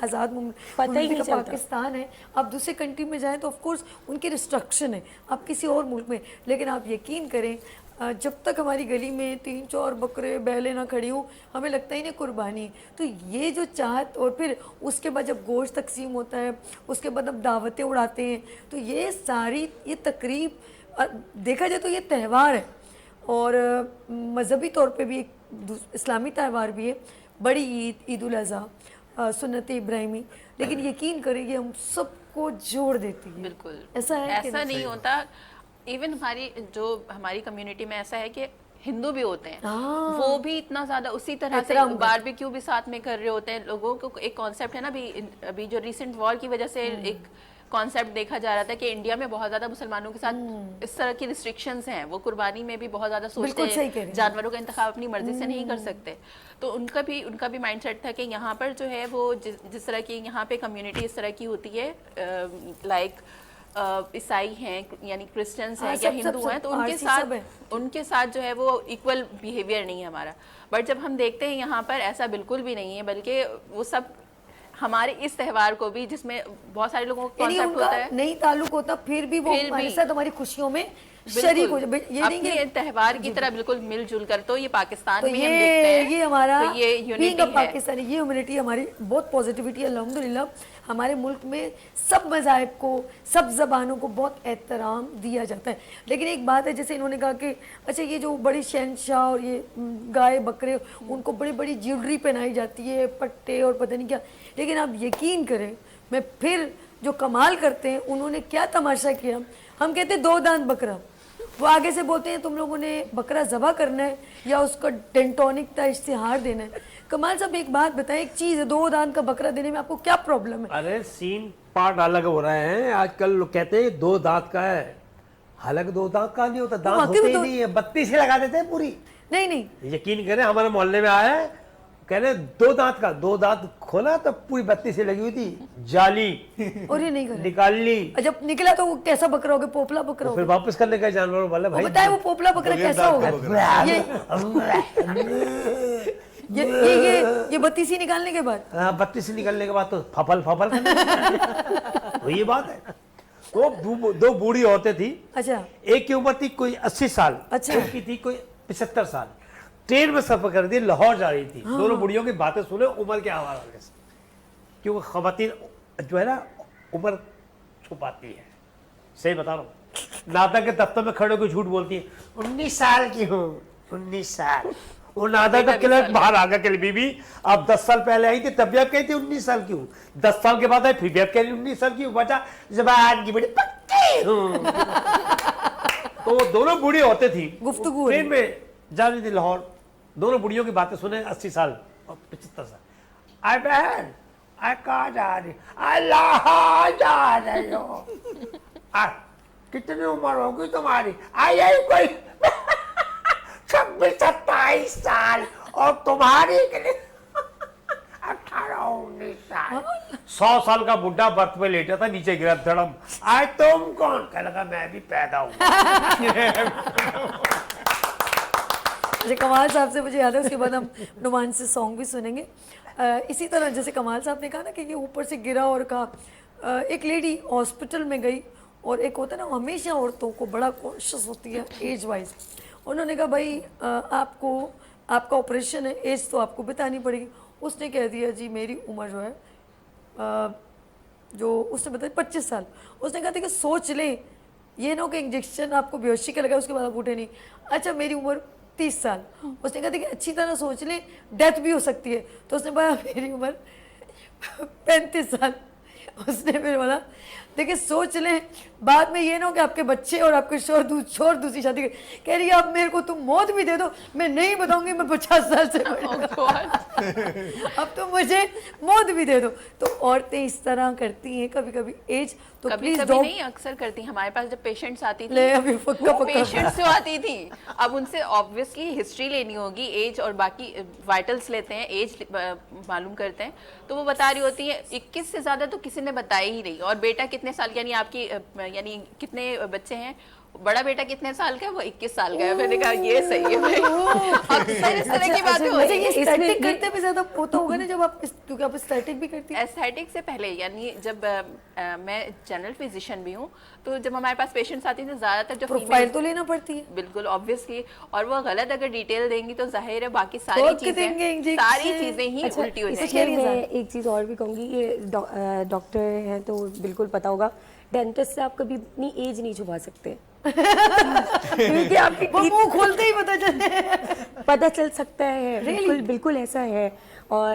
आज़ाद पता ही नहीं चलता। पाकिस्तान है, आप दूसरे कंट्री में जाएं तो ऑफ कोर्स उनकी रिस्ट्रिक्शन है, आप किसी और मुल्क में, लेकिन आप यकीन करें जब तक हमारी गली में 3-4 बकरे बैलें ना खड़ी हों, हमें लगता ही नहीं कुर्बानी। तो ये जो चाहत, और फिर उसके बाद जब गोश्त तकसीम होता है, उसके बाद अब दावतें उड़ाते हैं, तो ये सारी ये तकरीब देखा जाए तो ये त्यौहार है, और मज़हबी तौर पे भी एक इस्लामी त्यौहार भी है, बड़ी ईद, ईद उल अज़हा, सुन्नत इब्राहिमी, लेकिन यकीन करें ये हम सबको जोड़ देती है। बिल्कुल ऐसा है, ऐसा नहीं होता। इवन हमारी कम्युनिटी में ऐसा है कि हिंदू भी होते हैं, वो भी इतना ज्यादा उसी तरह से बारबेक्यू भी साथ में कर रहे होते हैं। लोगों को एक कॉन्सेप्ट है ना, अभी जो रिसेंट वॉर की वजह से एक कॉन्सेप्ट देखा जा रहा था कि इंडिया में बहुत ज्यादा मुसलमानों के साथ इस तरह की रिस्ट्रिक्शंस हैं, वो कुर्बानी में भी बहुत ज्यादा सोचते हैं, जानवरों का इंतखाब अपनी मर्जी से नहीं कर सकते। तो उनका भी माइंडसेट था कि यहाँ पर जो है वो जिस तरह की यहाँ पे कम्युनिटी इस तरह की होती है, लाइक ईसाई हैं, यानी क्रिश्चियंस हैं या हिंदू हैं, तो उनके साथ जो है वो इक्वल बिहेवियर नहीं है हमारा। बट जब हम देखते हैं यहाँ पर ऐसा बिल्कुल भी नहीं है, बल्कि वो सब हमारे इस त्यौहार को भी, जिसमें बहुत सारे लोगों का कॉन्सेप्ट होता है, नहीं ताल्लुक होता, फिर भी वो हमारे साथ हमारी खुशियों में शरीक हो जाए, ये नहीं अपने त्यौहार की तरह बिल्कुल मिलजुल कर। तो ये पाकिस्तान तो में हम देखते हैं, ये हमारा तो ये यूनिटी है, पाकिस्तानी ये ह्यूमैनिटी हमारी बहुत पॉजिटिविटी, अल्हम्दुलिल्लाह हमारे मुल्क में सब मज़ाहिब को, सब ज़बानों को बहुत एहतराम दिया जाता है। लेकिन एक बात है, जैसे इन्होंने कहा कि अच्छा ये जो बड़ी शहनशाह और ये गाय बकरे, उनको बड़ी बड़ी ज्वेलरी पहनाई जाती है, पट्टे और पता नहीं क्या, लेकिन आप यकीन करें, मैं फिर जो कमाल करते हैं, उन्होंने क्या तमाशा किया। हम कहते हैं 2 दांत बकरा, वो आगे से बोलते हैं तुम लोगों ने बकरा ज़बह करना है या उसका डेंटोनिक का इश्तिहार देना है। कमाल साहब एक बात बताएं, एक चीज़ है, 2 दांत का बकरा देने में आपको क्या प्रॉब्लम है? अरे सीन पार्ट अलग हो रहे हैं आजकल, लोग कहते हैं 2 दांत का है, हालांकि 2 दांत का नहीं होता, दांत होते ही नहीं है, 32 से लगा देते हैं पूरी। नहीं यकीन करें, हमारे मोहल्ले में आया है, कह रहे 2 दांत का, 2 दांत खोला तो पूरी बत्ती से लगी हुई थी जाली, और ये नहीं करे। निकाल ली, और जब निकला तो वो कैसा बकरा हो गया? पोपला बकरा हो फिर गया। वापस करने का जानवर वाला वो भाई बताए वो पोपला बकरा बगैर कैसा दांत होगा? का बकरा। ये बत्ती सी निकालने के बाद हाँ, बत्ती से निकलने के बाद तो फफल फफल तो ये बात है। वो 2 बूढ़ी औरतें थी, अच्छा एक की उम्र थी कोई 80 साल, अच्छा। एक की थी कोई 75 साल। ट्रेन में सफर कर दी, लाहौर जा रही थी। दोनों बुढ़ियों की बातें सुने उम्र के हवाले से, क्योंकि खवातीन जो है ना उम्र छुपाती है। सही बता रहा हूँ, नादा के दफ्तर में खड़े होकर झूठ बोलती है, 19 साल की हूँ, 19 साल। वो नादा का क्लर्क बाहर आ गया कि बीबी आप 10 साल पहले आई थी तब भी आप कहती 19 साल की हूँ, 10 साल के बाद आई फिर भी आप कह रही 19 साल की हूँ, बचा जबान की बड़ी पक्की हूँ। तो वो दोनों बूढ़ी होते थी, गुफ्तगू हो रही। ट्रेन में जा रही थी लाहौर। दोनों बुढ़ियों की बातें सुने, 80 साल और 75 साल। आई बहन, आई कहाँ जा रही? आई लाहौर जा रही हो। कितनी उम्र होगी तुम्हारी? आई यही कोई 26-27 साल, और तुम्हारी 18-19 साल। 100 साल का बुढ़ा बर्थ में लेटा था, नीचे गिरा धड़म। आज तुम कौन? कह लगा मैं भी पैदा हूँ। जैसे कमाल साहब से मुझे याद है, उसके बाद हम नुमान से सॉन्ग भी सुनेंगे। इसी तरह जैसे कमाल साहब ने कहा ना कि ये ऊपर से गिरा और कहा, एक लेडी हॉस्पिटल में गई और एक होता है ना हमेशा औरतों को बड़ा कॉन्शियस होती है एज वाइज। उन्होंने कहा भाई आपको आपका ऑपरेशन है, एज तो आपको बतानी पड़ेगी। उसने कह दिया जी मेरी उम्र जो है जो उसने बताया 25 साल। उसने कहा था कि सोच लें, ये ना हो कि इंजेक्शन आपको बेहोशी का लगा उसके बाद आप उठे नहीं। अच्छा मेरी उम्र 30 साल। उसने कहा था कि अच्छी तरह सोच लें, डेथ भी हो सकती है। तो उसने बोला मेरी उम्र 35 साल। उसने फिर बोला देखिए सोच लें, बाद में ये ना हो कि आपके बच्चे और आपके शोर दूसरी शादी कह रही है आप मेरे को तुम मौत भी दे दो, मैं नहीं बताऊंगी मैं 50 साल से अब तो मुझे मौत भी दे दो। तो औरतें इस तरह करती हैं कभी कभी एज तो कभी प्लीज कभी नहीं, अक्सर करती। हमारे पास जब पेशेंट्स आती थी, ले अभी पक्का वो पक्का पेशेंट्स जो आती थी, अब उनसे ऑब्वियसली हिस्ट्री लेनी होगी, एज और बाकी वाइटल्स लेते हैं, एज मालूम करते हैं। तो वो बता रही होती है 21 से ज्यादा तो किसी ने बताया ही नहीं। और बेटा कितने साल, यानी आपकी यानी कितने बच्चे हैं? बड़ा बेटा कितने साल का है? वो 21 साल का है। मैंने कहा ये सही है भाई। अक्सर इस तरह की बातें अच्छा होती ये हैं। एस्थेटिक करते भी ज्यादा होता होगा ना जब आप क्योंकि आप एस्थेटिक भी करती हैं। एस्थेटिक से पहले, यानी जब मैं जनरल फिजिशियन भी हूँ, तो जब हमारे पास पेशेंट्स आती हैं ज़्यादातर जो प्रोफाइल तो लेना पड़ती है बिल्कुल ऑब्वियसली, और वो गलत अगर डिटेल देंगी तो जाहिर है बाकी ठोक देंगे इंजेक्शन। सारी चीजें ही उल्टी हो जाएंगी। इसमें मैं एक चीज़ और भी कहूँगी, ये डॉक्टर हैं तो बिल्कुल पता होगा, डेंटिस्ट से आप कभी अपनी एज नहीं छुपा सकते क्योंकि आपकी वो मुंह खोलते ही पता चल सकता है। बिल्कुल बिल्कुल ऐसा है। और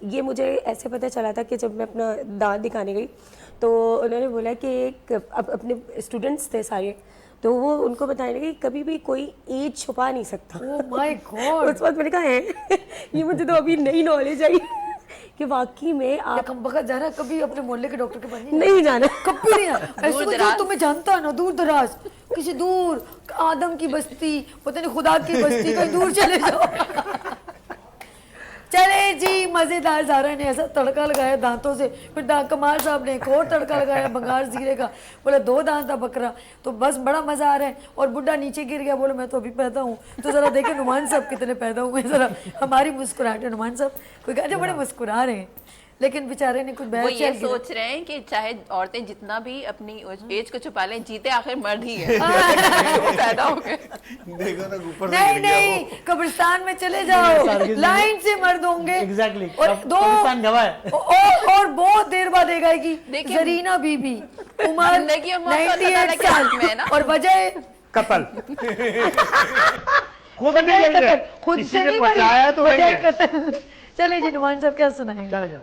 ये मुझे ऐसे पता चला था कि जब मैं अपना दांत दिखाने गई तो उन्होंने बोला कि एक अपने स्टूडेंट्स थे सारे, तो वो उनको बताने लगे कभी भी कोई एज छुपा नहीं सकता। Oh my God. उस वक्त मैंने कहा है ये मुझे तो अभी नई नॉलेज आई कि वाकई में आप कम बखत जा रहा कभी अपने मोहल्ले के डॉक्टर के पास नहीं जाना। कभी नहीं जाना। ऐसे कोई जो तुम्हें जानता है ना, दूर दराज किसी दूर आदम की बस्ती, पता नहीं खुदा की बस्ती, कहीं दूर चले जाओ। चले जी, मजेदार ज़ारा ने ऐसा तड़का लगाया दांतों से, फिर कमाल साहब ने एक और तड़का लगाया बंगार जीरे का, बोला 2 दांत था बकरा, तो बस बड़ा मजा आ रहा है। और बुढ़ा नीचे गिर गया, बोले मैं तो अभी पैदा हूँ। तो जरा देखे नुमान साहब कितने पैदा हुए, जरा हमारी मुस्कुराहट है। नुमान साहब कोई कहते बड़े मुस्कुरा रहे हैं, लेकिन बेचारे ने कुछ वो ये सोच रहे हैं कि चाहे औरतें जितना भी अपनी एज को छुपा लें, जीते आखिर मर्द ही है। पैदा हो गए। देखो ना ऊपर से नहीं गिर गया नहीं, कब्रिस्तान में चले जाओ, लाइन से मर्द होंगे। एग्जैक्टली, और कब्रिस्तान गवाह है। और बहुत देर बाद एक आएगी जरीना बीबी, उम्र जिंदगी और मौत तो अल्लाह 98 के हाथ में है ना। और वजह कत्ल खुद से नहीं बचाया तो है क्या? कत्ल। चले जी, नुमान साहब क्या सुनाएंगे? चलो चलो।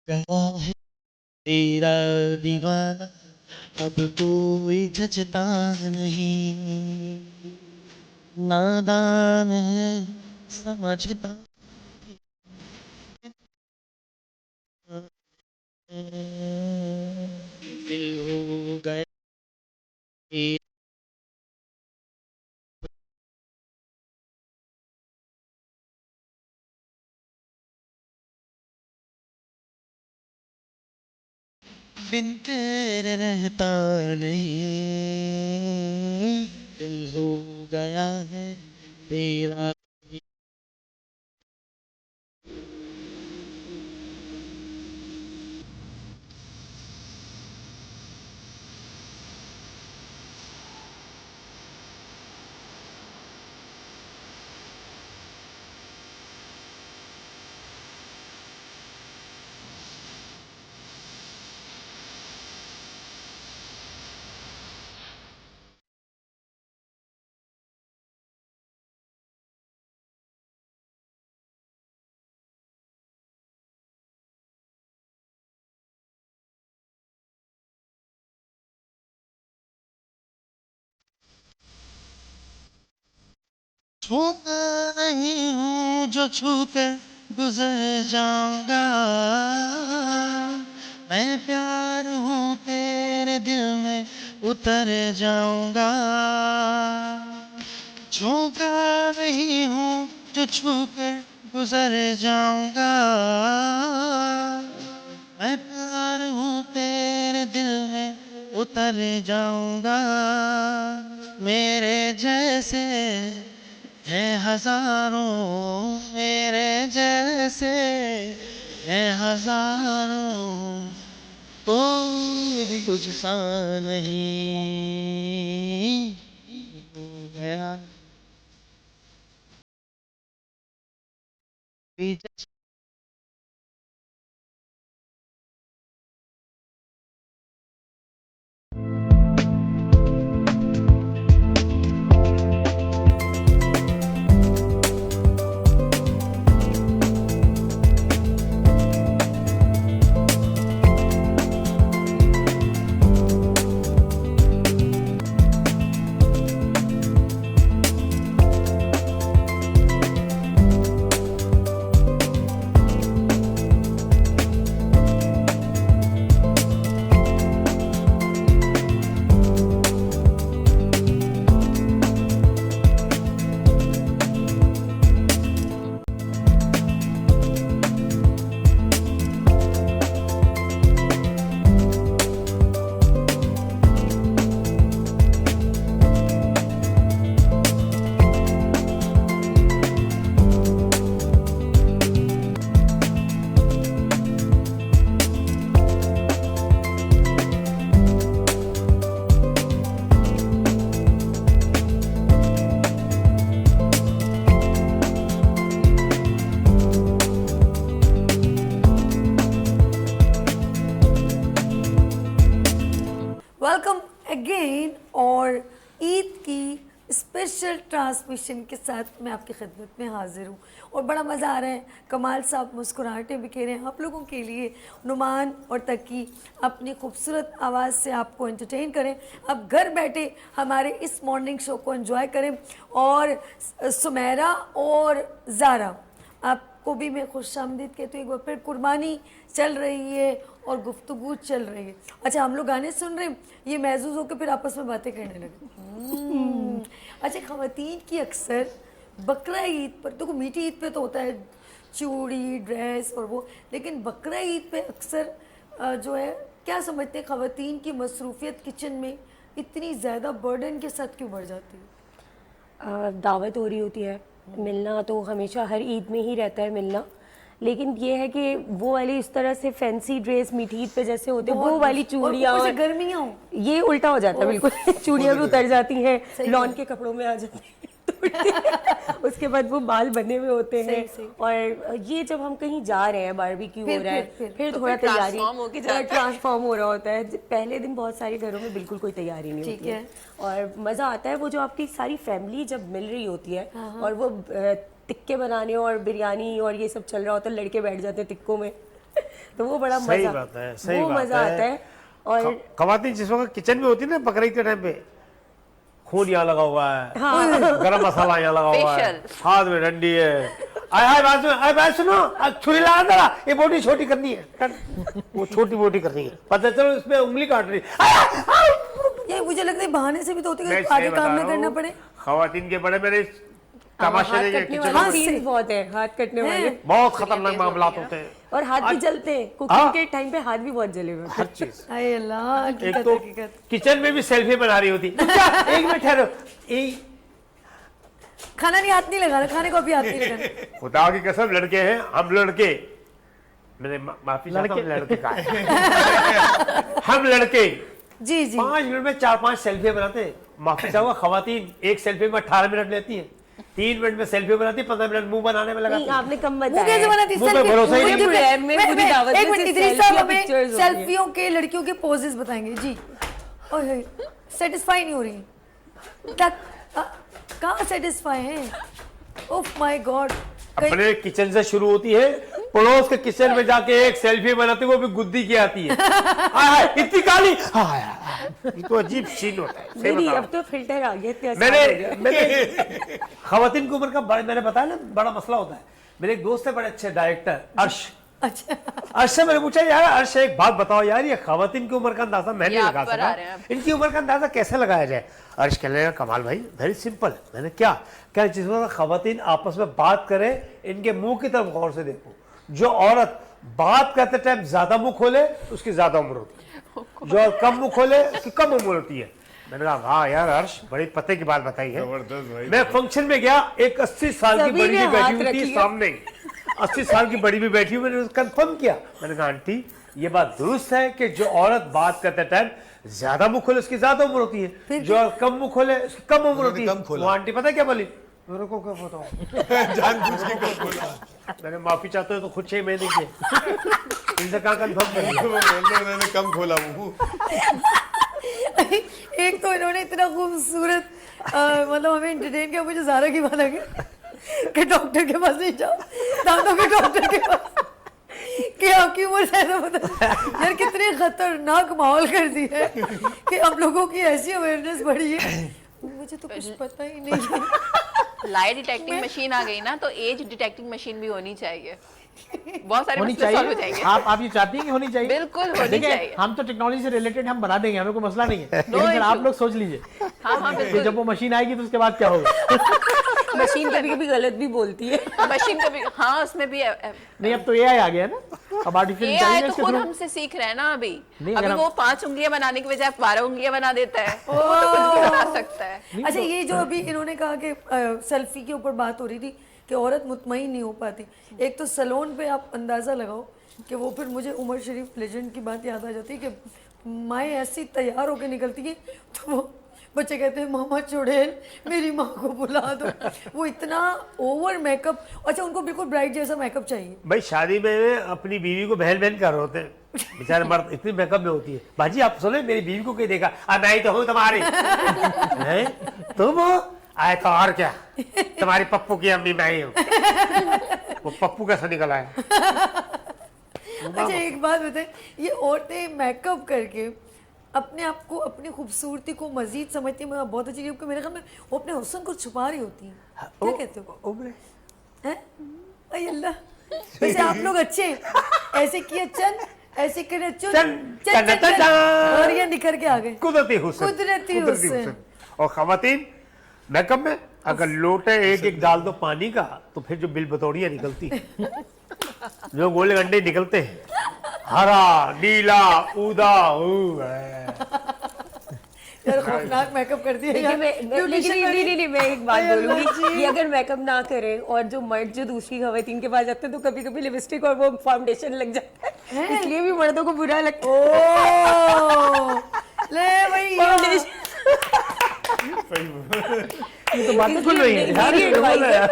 है तेरा दीवाना अब कोई जचता नहीं, नादान है समझता दिल हो गया बिन तेरे रहता नहीं दिल हो गया है तेरा छूता नहीं हूँ जो छू कर गुजर जाऊंगा मैं प्यार हूँ तेरे दिल में उतर जाऊंगा छूता नहीं हूँ जो छू कर गुजर जाऊंगा मैं प्यार हूँ तेरे दिल में उतर जाऊंगा मेरे जैसे है हजारों मेरे जैसे है हजारों कोई भी कुछ सा नहीं हो गया वेलकम अगेन। और ईद की स्पेशल ट्रांसमिशन के साथ मैं आपकी खिदमत में हाजिर हूँ और बड़ा मज़ा आ रहा है। कमाल साहब मुस्कुराहटें बिखेर रहे हैं आप लोगों के लिए। नुमान और तकी अपनी खूबसूरत आवाज़ से आपको एंटरटेन करें। अब घर बैठे हमारे इस मॉर्निंग शो को एंजॉय करें। और सुमेरा और ज़ारा आपको भी मैं खुशामदीद कहती हूँ। एक बार फिर कुर्बानी चल रही है और गुफ्तगू चल रही है। अच्छा, हम लोग गाने सुन रहे हैं, ये महसूस होकर फिर आपस में बातें करने लगे। अच्छा, ख़वातीन की अक्सर बकरा ईद पर, देखो मीठी ईद पे तो होता है चूड़ी ड्रेस और वो, लेकिन बकरा ईद पे अक्सर जो है, क्या समझते हैं ख़वातीन की मसरूफियत किचन में इतनी ज़्यादा बर्डन के साथ क्यों बढ़ जाती है? दावत हो रही होती है, मिलना तो हमेशा हर ईद में ही रहता है मिलना, लेकिन ये है कि वो वाली इस तरह से फैंसी ड्रेस मीठी ईद पे जैसे होते हैं वो वाली चूड़ियाँ और गर्मियाँ हो, ये उल्टा हो जाता है बिल्कुल। चूड़ियाँ भी उतर जाती हैं, लॉन के कपड़ों में आ जाती हैं उसके बाद वो बाल बने हुए होते हैं। और ये जब हम कहीं जा रहे हैं, बारबेक्यू हो रहा है, फिर थोड़ा तैयारी ट्रांसफॉर्म हो रहा होता है। पहले दिन बहुत सारे घरों में बिल्कुल कोई तैयारी नहीं होती है और मज़ा आता है वो जो आपकी सारी फैमिली जब मिल रही होती है और वो टिक्के बनाने और बिरयानी और ये सब चल रहा होता है, लड़के बैठ जाते हैं टिक्कों में तो वो बड़ा मज़ा आता है। और ख़वातीन जिस वक्त किचन में होती है ना बकरीद के टाइम पे, खून यहाँ लगा हुआ है, गरम मसाला यहाँ लगा हुआ है, Facial. हाथ में डंडी है, बात सुनो, छुरी लगा जरा, ये बोटी छोटी करनी है, वो छोटी बोटी करनी है, पता चलो इसमें उंगली काट रही है। ये मुझे लगता है बहाने से भी तो होते मैं हैं सही आगे बता काम रहा न करना हूँ, पड़े। खवातीन के बड़े मेरे तमाशे हाथ देंगे कटने किचन वाले में, सीन बहुत है, हाथ कटने वाले बहुत खतरनाक मामला होते हैं, और हाथ भी जलते हैं। कुकिंग के टाइम पे हाथ भी बहुत जले हुए हर चीज। अरे अल्लाह, एक हकीकत तो हकीकत। किचन में भी सेल्फी बना रही होती, एक मिनट ठहरो, खाना नहीं, हाथ नहीं लगाना, खाने को भी हाथ नहीं लगाना। खुदा की कसम लड़के हैं हम, लड़के, मैंने माफी चाहता हूँ, लड़के का है। हम लड़के जी जी 5 मिनट में 4-5 सेल्फी बनाते हैं। माफी चाहूंगा, खवातीन एक सेल्फी में 18 मिनट लेती हैं, 3 मिनट में सेल्फी बनाती है, 15 मिनट मुंह बनाने में लगाती नहीं, है। आपने कम वो कैसे बताया। बनाती मुंह पे भरोसा ही नहीं। पूरी दावत में एक मिनट, सिर्फ इधर selfie साहब या हमें pictures होती हैं। सेल्फियों के लड़कियों के पोजेस बताएंगे जी। ओए सेटिस्फाई नहीं हो रही कहाँ सेटिस्फाई है? ओह माय गॉड, अपने किचन से शुरू होती है, पड़ोस के किचन में जाके एक सेल्फी बनाती है, वो भी गुद्दी की आती है। इतनी काली, ये तो अजीब सीन होता है। सही नहीं, बता अब तो फिल्टर आ गया, इतने आसान हो गया। मैंने खवातीन की उम्र का मैंने बताया ना बड़ा मसला होता है। मेरे एक दोस्त है बड़े अच्छे डायरेक्टर, अर्श। अच्छा अर्श से मैंने पूछा, यार अर्श एक बात बताओ यार, ये खवातीन की उम्र का अंदाजा मैं नहीं ये लगा आप पर आ सका, रहे हैं अब। इनकी उम्र का अंदाजा कैसे लगाया जाए? अर्श कहने लगा, कमाल भाई वेरी सिंपल। मैंने क्या जिस वक्त खवातीन आपस में बात करें, इनके मुंह की तरफ गौर से देखो। जो औरत बात करते टाइम ज्यादा मुंह खोले उसकी ज्यादा उम्र होती है, जो कम मुंह खोले उसकी कम उम्र होती है। मैंने कहा वाह यार अर्श, बड़ी पते की बात बताई है। जबरदस्त भाई। मैं फंक्शन में गया, एक 80 साल की सभी बड़ी ने भी बैठी हाथ हुई थी रखी है। सामने, 80 साल की बड़ी भी बैठी हुई, मैंने कंफर्म किया। मैंने कहा आंटी ये बात दुरुस्त है कि जो औरत बात करते टाइम ज्यादा मुंह खोले उसकी ज्यादा उम्र होती है, जो औरत कम मुंह खोले उसकी कम उम्र होती है। कम खोला। वो आंटी पता है क्या बोली? मेरे को क्या बताओ, जानबूझ के कम बोला। मैंने माफी चाहते हो तो खुद से ही मैं नहीं किया, इनसे कहाँ कंफर्म कर लिया। उन्होंने कम खोला मुंह। एक तो इन्होंने इतना खूबसूरत मतलब हमें एंटरटेन किया, मुझे ज़ारा की बात आ गई कि डॉक्टर के पास नहीं जाओ, दांतों के डॉक्टर के पास, कि आपकी उम्र ज्यादा बता। यार कितने खतरनाक माहौल कर दिया है कि हम लोगों की ऐसी अवेयरनेस बढ़ी है, मुझे तो कुछ पता ही नहीं है। लाई डिटेक्टिंग मशीन आ गई ना, तो एज डिटेक्टिंग मशीन भी होनी चाहिए, बहुत सारे होनी मसले सॉल्व हो चाहिए। जाएंगे। आप ये चाहती हैं कि होनी चाहिए? बिल्कुल होनी देखिए, चाहिए। हम तो टेक्नोलॉजी से रिलेटेड हम बना देंगे, हमें कोई मसला नहीं है, लेकिन फिर issue। आप लोग सोच लीजिए हाँ कि बिल्कुल। जब वो मशीन आएगी तो उसके बाद क्या होगा। मशीन कभी कभी गलत भी बोलती है। मशीन का भी, हाँ उसमें भी नहीं, अब तो एआई आ गया ना, अब आर्टिफिशियल AI इंटेलिजेंस तो के खुद थ्रू। हमसे सीख रहे हैं ना अभी। नहीं, अभी अगर वो 5 उंगलियां बनाने की बजाय 12 उंगलियां बना देता है, वो तो कुछ भी बना सकता है। अच्छा ये जो अभी इन्होंने कहा कि सेल्फी के ऊपर बात हो रही थी कि औरत मुतमईन नहीं हो पाती, एक तो सलोन पे आप अंदाज़ा लगाओ कि वो, फिर मुझे उमर शरीफ लेजेंड की बात याद आ जाती है कि माएँ ऐसी तैयार होकर निकलती है तो वो बच्चे कहते हैं मामा चुड़ैल मेरी माँ को बुला दो। वो इतना ओवर मेकअप, अच्छा उनको बिल्कुल ब्राइड जैसा मेकअप चाहिए। भाई शादी में अपनी बीवी को बहन बहन कर रहे होते हैं, बेचारे मर्द इतनी मेकअप में होती है। बाजी आप सुने, मेरी बीवी को कहीं देखा, मैं ही तो हूँ तुम्हारी। नहीं तुम हो? आए तो और क्या, तुम्हारी पप्पू की अम्मी मैं ही हूँ। वो पप्पू कैसा निकला है? अच्छा एक बात बताएं, ये औरतें मेकअप करके अपने आप को, अपनी खूबसूरती को मजीद समझती हैं, बहुत अच्छी, क्योंकि मेरे ख्याल में वो अपने हुस्न को छुपा रही होती हैं। क्या कहते हो? उम्र हैं? अय अल्लाह, वैसे आप लोग अच्छे हैं, ऐसे किया चन, ऐसे करे चुन, चन, चन, चन, चन। और ये निखर के आ गए। कुदरती हुस्न, कुदरती हुस्न। और खवातीन मेकअप में अगर लोटे एक एक डाल दो पानी का तो फिर जो बिल बतौड़ियाँ निकलती हैं, जो गोले गंडे निकलते हैं, हरा नीला ऊदा यार खौफनाक मेकअप कर दिया देखिए यार। नहीं, मैं एक बात बोलूंगी, ये अगर मेकअप ना करें और जो मर्द जो दूसरी खवातीन के पास जाते हैं तो कभी कभी लिपस्टिक और वो फाउंडेशन लग जाता है, इसलिए भी मर्दों को बुरा लगता है। ओ ले भैया, ये तो बातें खुल रही हैं यार, मेरी ये बोल रहा है यार।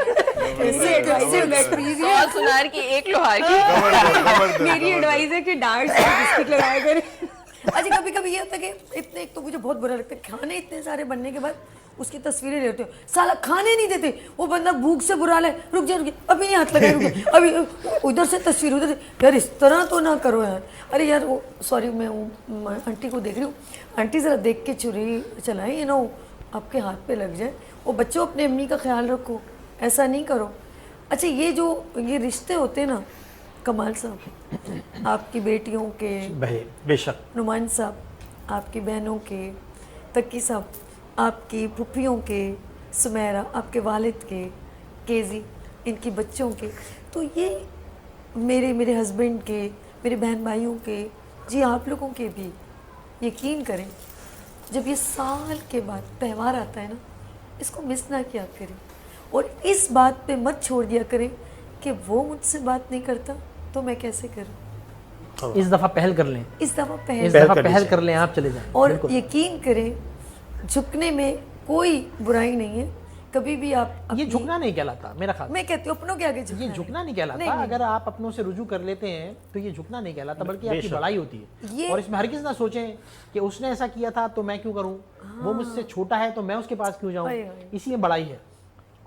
सौ सुनार की एक लोहार की। मेरी एडवाइस है कि डार्क लिपस्टिक लगाया करें। अच्छा कभी कभी ये होता है कि इतने, एक तो मुझे बहुत बुरा लगता है, खाने इतने सारे बनने के बाद उसकी तस्वीरें लेते हो, साला खाने नहीं देते, वो बंदा भूख से बुरा ले, रुक जा अभी नहीं हाथ लगा, रुक जा अभी, उधर से तस्वीर उधर से। यार इस तरह तो ना करो यार। अरे यार वो सॉरी, मैं आंटी को देख रही हूँ, आंटी ज़रा देख के छुरी चलाएं, आपके हाथ पे लग जाए। और बच्चों, अपने अम्मी का ख्याल रखो, ऐसा नहीं करो। अच्छा, ये रिश्ते होते हैं ना कमाल साहब, आपकी बेटियों के, बेशक नुमान साहब आपकी बहनों के, तकी साहब आपकी फुफ्फियों के, सुमेरा आपके वालिद के, केजी इनकी बच्चों के, तो ये मेरे हस्बैंड के, मेरे बहन भाइयों के, जी आप लोगों के भी। यकीन करें, जब ये साल के बाद त्यौहार आता है ना, इसको मिस ना किया करें। और इस बात पे मत छोड़ दिया करें कि वो मुझसे बात नहीं करता तो मैं कैसे करूं। इस दफ़ा पहल कर लें, इस दफ़ा इस पहल, दफ़ा पहल कर लें, आप चले जाएं। और बिल्कुल। यकीन करें, झुकने में कोई बुराई नहीं है। कभी भी आप ये अपनी- झुकना नहीं कहलाता मेरा ख्याल। मैं कहती हूँ अपनों के आगे झुकना ये है। झुकना नहीं कहलाता। नहीं, नहीं। अगर आप अपनों से रुजू कर लेते हैं तो ये झुकना नहीं कहलाता, बल्कि आपकी बेशक। बड़ाई होती है। ये- और इसमें हरगिज़ ना सोचें कि उसने ऐसा किया था तो मैं क्यों करूं, वो मुझसे छोटा है तो मैं उसके पास क्यों जाऊं। हाय, हाय। इसी में बड़ाई है।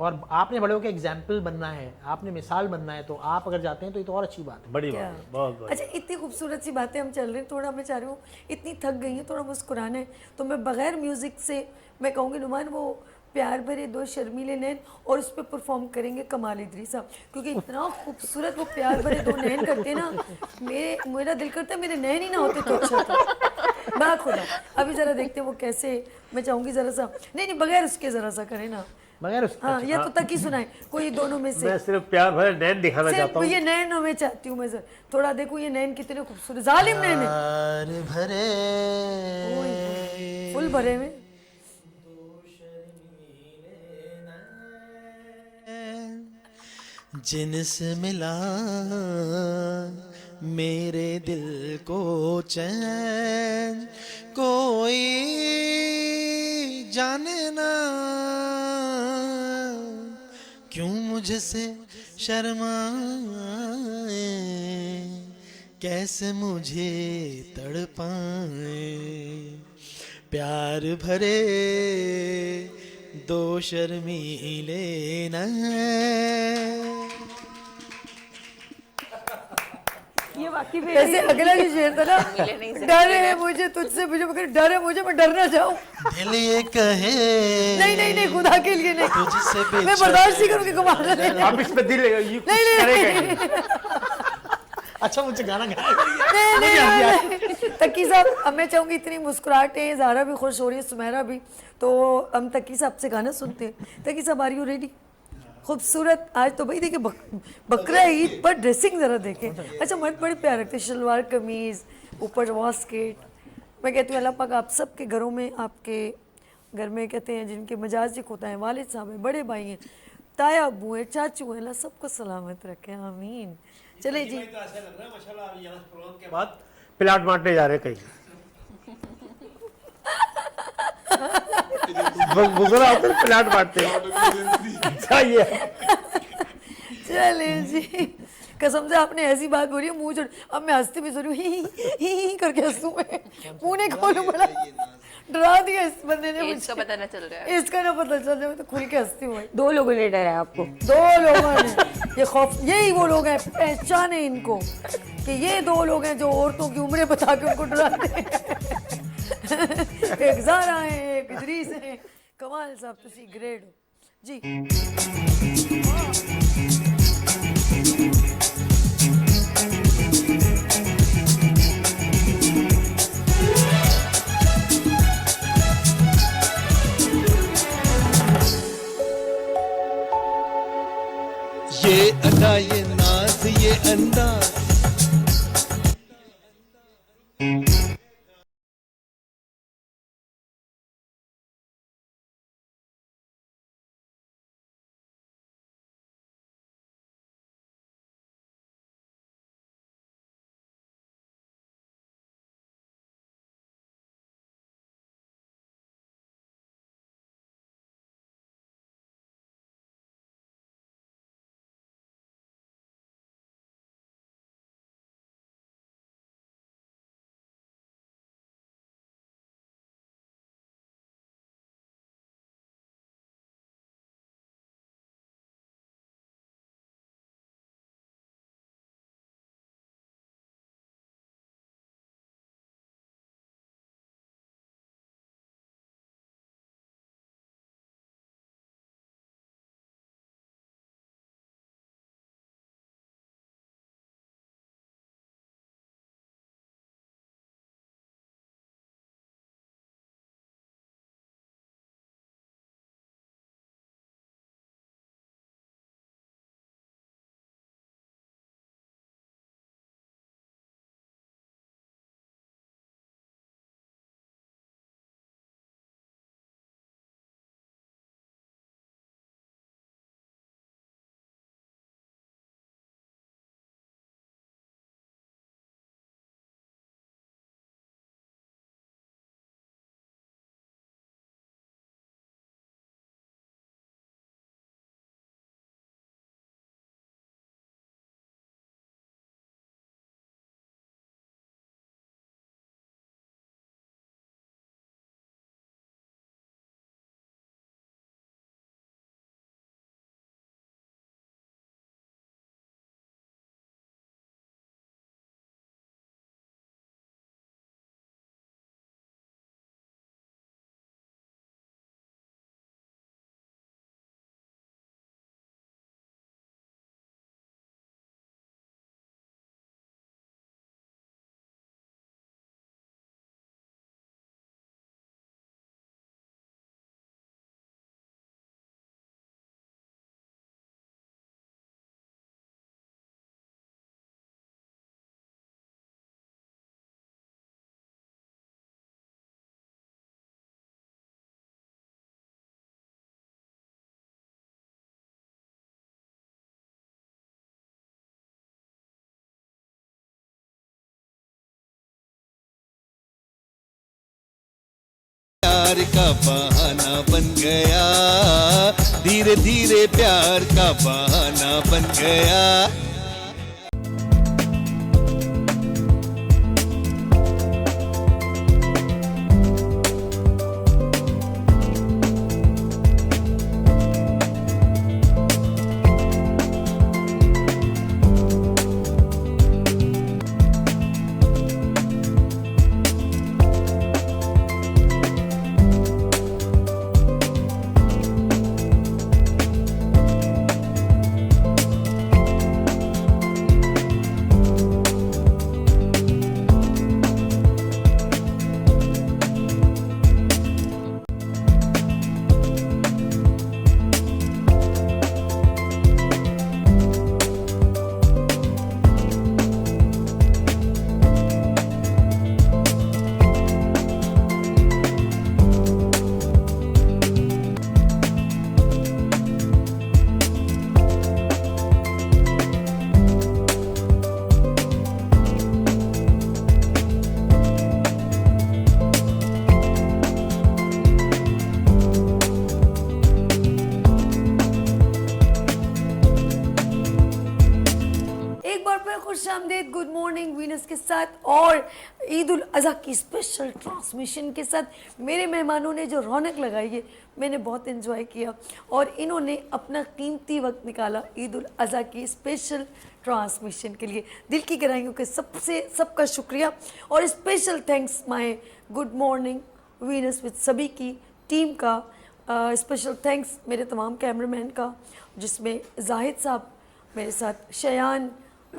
और आपने बड़ों के एग्जाम्पल बनना है, आपने मिसाल बनना है, तो आप अगर जाते हैं तो ये तो और अच्छी बात है। बड़ी क्या? बात है, बहुत बड़ी। अच्छा, इतनी खूबसूरत सी बातें हम चल रहे हैं, थोड़ा मैं चाह रही हूँ, इतनी थक गई है, थोड़ा मुस्कुराना है, तो मैं बगैर म्यूजिक से मैं कहूँगी नुमान वो प्यार भरे दो शर्मीले नैन, और उस पर परफॉर्म करेंगे कमाल इदरी साहब, क्योंकि इतना खूबसूरत वो प्यार भरे दो नैन करते हैं ना, मेरा दिल करता है मेरे नैन ही ना होते तो अच्छा था। बात खुदा, अभी ज़रा देखते हैं वो कैसे। मैं चाहूँगी ज़रा सा, नहीं बगैर उसके ज़रा सा करें ना। मगर उस हाँ, या तो तक ही सुनाए कोई दोनों में से। मैं सिर्फ प्यार भरे नैन दिखाना सिर्फ चाहता हूँ। ये नैन मैं चाहती हूँ, मैं सर थोड़ा देखूं ये नैन कितने खूबसूरत, जालिम नैन है, प्यार भरे फुल भरे में। जिनसे मिला मेरे दिल को चैन, कोई जाने ना क्यों मुझसे शर्माए, कैसे मुझे तड़पाए। प्यार भरे दो शर्मीले नैन। ये वाकई में वैसे अगला जो शेर था ना, मिले नहीं सकते डर है मुझे तुझसे, मुझे मगर डर है मुझे, मैं डर ना जाऊं। दिल ये कहे नहीं खुदा के लिए नहीं, तुझसे मैं बर्दाश्त नहीं करूंगी कमाल नहीं। आप इस पे दिल नहीं करेंगे। अच्छा मुझे गाना गाया। तकी साहब, अब मैं चाहूंगी, इतनी मुस्कुराहटें, ज़ारा भी खुश हो रही है, सुमेरा भी, तो हम तकी साहब से गाना सुनते हैं। तकी साहब, आर यू रेडी? खूबसूरत आज तो भाई देखिए, बकरा ईद पर ड्रेसिंग ज़रा देखें। अच्छा, मर्द बड़े प्यार रखते हैं, शलवार कमीज़, ऊपर वास्केट। मैं कहती हूँ अल्लाह पाक आप सबके घरों में, आपके घर में कहते हैं जिनके मजाजिक होता है, वालिद साहब हैं, बड़े भाई हैं, ताया अबू हैं, चाचू हैं, अल्लाह सबको सलामत रखे, आमीन। चले जी, बाद प्लाट बांटने जा रहे हैं कहीं। गुजरा होता है प्लाट बांटते हैं। चाहिए। चले जी, कसम से आपने ऐसी बात बोली है, मुंह छोड़, अब मैं हंसती भी जरूर, ही करके हंसूं मैं, मुंह नहीं खोलूं, बड़ा डरा दिया इस बंदे ने एज मुझे, का पता न चल रहा है। इसका ना पता चल रहा, मैं तो खुल के हंसती हूँ भाई। 2 लोगों ने डराया आपको। 2 लोगों ने, ये खौफ, यही वो लोग हैं, पहचाने इनको कि ये 2 लोग हैं जो औरतों की उम्रें बता के उनको डराते हैं। एक ज़ारा है, एक इदरीस है, कमाल साहब तुसी ग्रेड हो जी। ये अदा ये नाज ये अंदाज प्यार का बहाना बन गया, धीरे धीरे प्यार का बहाना बन गया। खुशामदीद, गुड मॉर्निंग वीनस के साथ और ईद उल अज़हा की स्पेशल ट्रांसमिशन के साथ मेरे मेहमानों ने जो रौनक लगाई है मैंने बहुत एंजॉय किया और इन्होंने अपना कीमती वक्त निकाला ईद उल अज़हा की स्पेशल ट्रांसमिशन के लिए। दिल की गहराइयों के सबका शुक्रिया और special thanks my good morning Venus with सभी की टीम का। स्पेशल थैंक्स मेरे तमाम कैमरामैन का, जिसमें जाहिद साहब, मेरे साथ शयान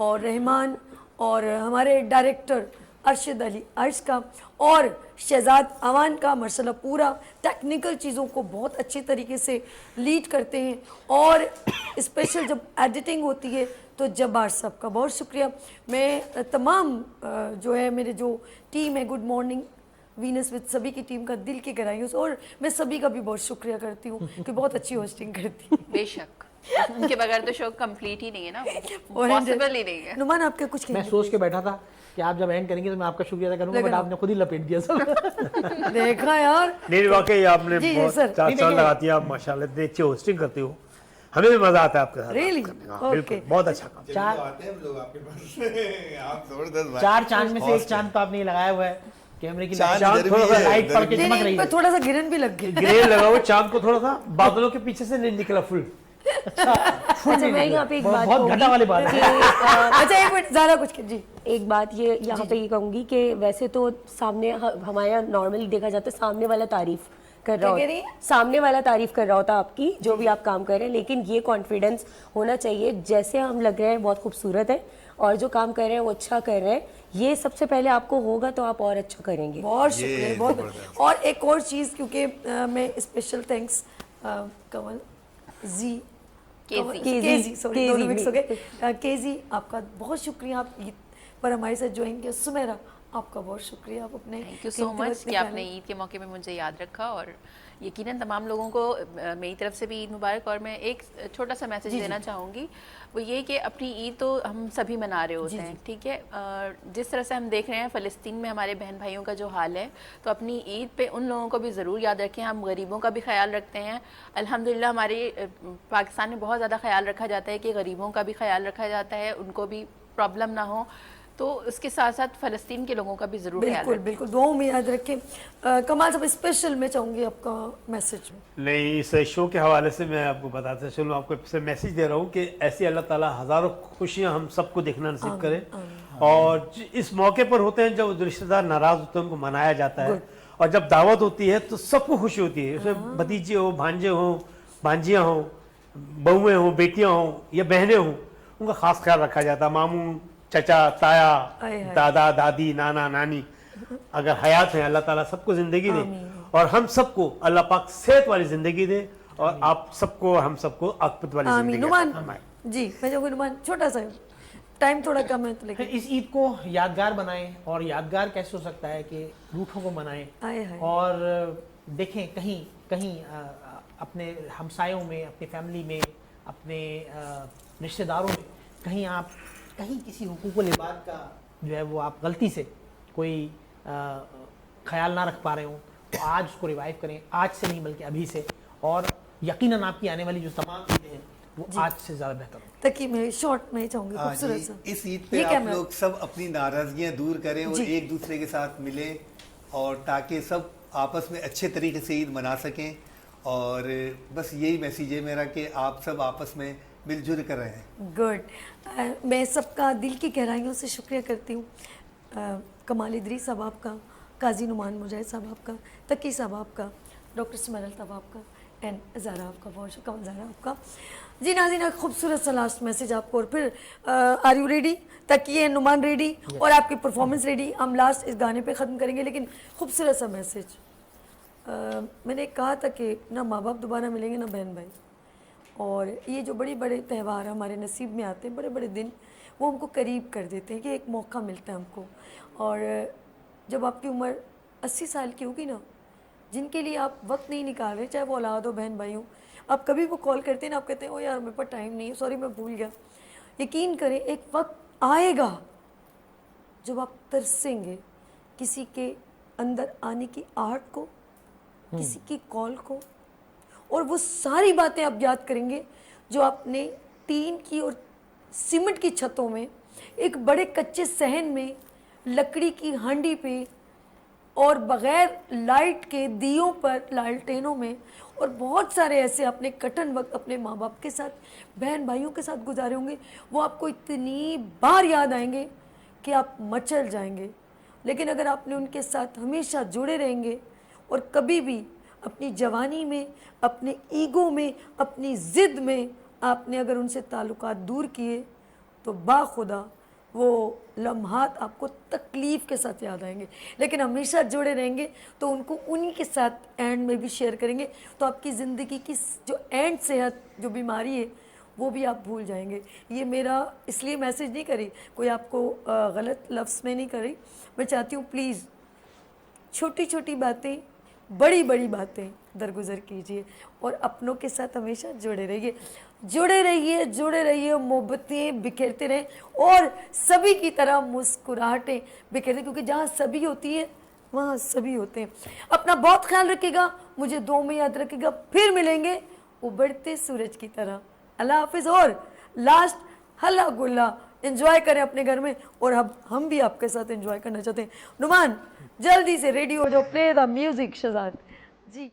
और रहमान और हमारे डायरेक्टर अरशद अली अर्श का और शहजाद अवान का। माशाल्लाह पूरा टेक्निकल चीज़ों को बहुत अच्छे तरीके से लीड करते हैं और स्पेशल जब एडिटिंग होती है तो जब्बार साहब का बहुत शुक्रिया। मैं तमाम जो है मेरे जो टीम है गुड मॉर्निंग वीनस विद सभी की टीम का दिल की गहराइयों से और मैं सभी का भी बहुत शुक्रिया करती हूँ कि बहुत अच्छी होस्टिंग करती है। बेशक, उनके बगैर तो शो कंप्लीट ही नहीं है ना, पॉसिबल ही नहीं है। नुमान आपके कुछ मैं सोच के बैठा था कि आप जब एंड करेंगे तो मैं आपका शुक्रिया अदा करूंगा, बट आपने खुद ही लपेट दिया सब। देखा यार, नहीं वाकई आपने जी, बहुत सर। 4 साल लगाती है आप, माशाल्लाह इतनी अच्छी होस्टिंग करती हो, हमें भी मजा आता है आपके साथ। Really? बात करने में। हाँ, बिल्कुल, Okay. बहुत अच्छा काम। चार आते हैं हम लोग आपके पास आप जबरदस्त 4 चांद में से एक चांद तो आपने लगाया हुआ है कैमरे की चांद चांद इधर थोड़ा भी सा है, लाइट इधर पड़ के भी चमक रही पर है। थोड़ा सा गिरन भी लग गई। ग्रे लगा हुआ चांद को थोड़ा सा बादलों के पीछे से नहीं निकला फुल। अच्छा मैं यहाँ पे एक बात बहुत घटा वाली बात कि, है। अच्छा एक मिनट ज़्यादा कुछ जी। एक बात ये यहाँ पे ये कहूँगी कि वैसे तो सामने हमारे यहाँ नॉर्मली देखा जाता है सामने वाला तारीफ कर रहा क्या कह रही होता, सामने वाला तारीफ कर रहा होता आपकी जो भी आप काम कर रहे हैं, लेकिन ये कॉन्फिडेंस होना चाहिए जैसे हम लग रहे हैं बहुत खूबसूरत है और जो काम कर रहे हैं वो अच्छा कर रहे हैं, ये सबसे पहले आपको होगा तो आप और अच्छा करेंगे। बहुत शुक्रिया, बहुत। और एक और चीज़, क्योंकि मैं स्पेशल थैंक्स कमल जी केजी, सॉरी दोनों मिक्स हो गए। केजी आपका बहुत शुक्रिया, आप ईद पर हमारे साथ ज्वाइन किया। सुमेरा आपका बहुत शुक्रिया, आप अपने थैंक यू सो मच कि आपने ईद के मौके पे मुझे याद रखा और यकीनन तमाम लोगों को मेरी तरफ से भी ईद मुबारक। और मैं एक छोटा सा मैसेज देना चाहूँगी, वो ये कि अपनी ईद तो हम सभी मना रहे होते हैं, ठीक है। जिस तरह से हम देख रहे हैं फ़लस्तीन में हमारे बहन भाइयों का जो हाल है, तो अपनी ईद पे उन लोगों को भी ज़रूर याद रखें। हम गरीबों का भी ख्याल रखते हैं, अल्हम्दुलिल्लाह हमारे पाकिस्तान में बहुत ज़्यादा ख्याल रखा जाता है कि गरीबों का भी ख्याल रखा जाता है, उनको भी प्रॉब्लम ना हो। तो उसके साथ साथ फ़लस्तीन के लोगों का भी ज़रूर ख्याल बिल्कुल रखें। बिल्कुल दुआओं में याद रखें। कमाल साहब स्पेशल मैं चाहूँगी आपका मैसेज में। नहीं, इस शो के हवाले से मैं आपको बताता चलूँ, आपको मैसेज दे रहा हूँ कि ऐसी अल्लाह ताला हज़ारों खुशियाँ हम सबको देखना नसीब करे। और इस मौके पर होते हैं जब रिश्तेदार नाराज़ होते हैं उनको मनाया जाता है, और जब दावत होती है तो सबको खुशी होती है। उसमें भतीजे हो, भांजे हो, भांजियाँ हो, बहुएँ हों, बेटियाँ हों या बहनें हों, उनका ख़ास ख्याल रखा जाता है। मामू, चचा, ताया, दादा, दादी, नाना, नानी अगर हयात हैं, अल्लाह ताला सबको ज़िंदगी दे और हम सबको अल्लाह पाक सेहत वाली ज़िंदगी दे और आप सबको हम सबको आफ़त वाली आमीन। ज़िंदगी नुमान अता फरमाए। जी, मैं चाहूँगी नुमान छोटा सा टाइम थोड़ा कम है तो लेकिन इस ईद को यादगार बनाएं, और यादगार कैसे हो सकता है कि रूठों को मनाएं आए हाय। और देखें कहीं कहीं अपने हमसायों में, अपनी फैमिली में, अपने रिश्तेदारों में कहीं किसी हुकूकुल इबाद का जो है वो आप गलती से कोई ख्याल ना रख पा रहे हो, तो आज उसको रिवाइव करें, आज से नहीं बल्कि अभी से, और यकीनन आपकी आने वाली जो तमाम चीज़ें हैं वो आज से ज़्यादा बेहतर होंगी। ताकि मैं शॉर्ट में चाहूंगी हाँ खूबसूरत जी, सा इस ईद पे ये आप कैमरा। लोग सब अपनी नाराजगियां दूर करें और जी। एक दूसरे के साथ मिलें, और ताकि सब आपस में अच्छे तरीके से ईद मना सकें। और बस यही मैसेज है मेरा कि आप सब आपस में मिलजुल कर रहे हैं। गुड। मैं सबका दिल की गहराइयों से शुक्रिया करती हूँ। कमाल इदरी साहब आपका, काजी नुमान मुजाहिद साहब आपका, तकी साहब आपका, डॉक्टर स्मरल साहब आपका, एंड ज़ारा आपका, बहुत शुक्रिया ज़ारा आपका। जी नाज़रीन, खूबसूरत सा लास्ट मैसेज आपको, और फिर आर यू रेडी? तकिए नुमान रेडी, और आपकी परफॉर्मेंस रेडी। हम लास्ट इस गाने पे ख़त्म करेंगे, लेकिन खूबसूरत सा मैसेज। मैंने कहा था कि ना माँ बाप दोबारा मिलेंगे ना बहन भाई, और ये जो बड़े बड़े त्यौहार हमारे नसीब में आते हैं, बड़े बड़े दिन, वो हमको करीब कर देते हैं कि एक मौका मिलता है हमको। और जब आपकी उम्र 80 साल की होगी ना, जिनके लिए आप वक्त नहीं निकाल रहे, चाहे वो औलाद हो बहन भाई हो, आप कभी वो कॉल करते हैं ना, आप कहते हैं ओ यार मेरे पास टाइम नहीं है, सॉरी मैं भूल गया। यकीन करें एक वक्त आएगा जब आप तरसेंगे किसी के अंदर आने की आहट को, किसी की कॉल को, और वो सारी बातें आप याद करेंगे जो आपने टीन की और सीमेंट की छतों में, एक बड़े कच्चे सहन में, लकड़ी की हांडी पे, और बग़ैर लाइट के दियों पर, लालटेनों में, और बहुत सारे ऐसे अपने कठिन वक्त अपने माँ बाप के साथ, बहन भाइयों के साथ गुजारे होंगे। वो आपको इतनी बार याद आएंगे कि आप मचल जाएंगे। लेकिन अगर आपने उनके साथ हमेशा जुड़े रहेंगे, और कभी भी अपनी जवानी में, अपने ईगो में, अपनी ज़िद में आपने अगर उनसे ताल्लुकात दूर किए, तो बाखुदा वो लम्हात आपको तकलीफ़ के साथ याद आएंगे। लेकिन हमेशा जुड़े रहेंगे तो उनको उन्हीं के साथ एंड में भी शेयर करेंगे, तो आपकी ज़िंदगी की जो एंड सेहत, जो बीमारी है, वो भी आप भूल जाएंगे। ये मेरा इसलिए मैसेज नहीं करी, कोई आपको गलत लफ्ज़ में नहीं करी। मैं चाहती हूँ प्लीज़ छोटी छोटी बातें, बड़ी बड़ी बातें दरगुजर कीजिए, और अपनों के साथ हमेशा जुड़े रहिए, जुड़े रहिए, जुड़े रहिए। मोहब्बतें बिखेरते रहें, और सभी की तरह मुस्कुराहटें बिखेरते, क्योंकि जहाँ सभी होती है वहाँ सभी होते हैं। अपना बहुत ख्याल रखिएगा, मुझे दुआ में याद रखिएगा। फिर मिलेंगे उबड़ते सूरज की तरह। अल्लाह हाफिज़। और लास्ट हल्ला गुल्ला एंजॉय करें अपने घर में, और अब हम भी आपके साथ एंजॉय करना चाहते हैं। नुमान जल्दी से रेडी हो जाओ, प्ले द म्यूजिक शहजाद जी।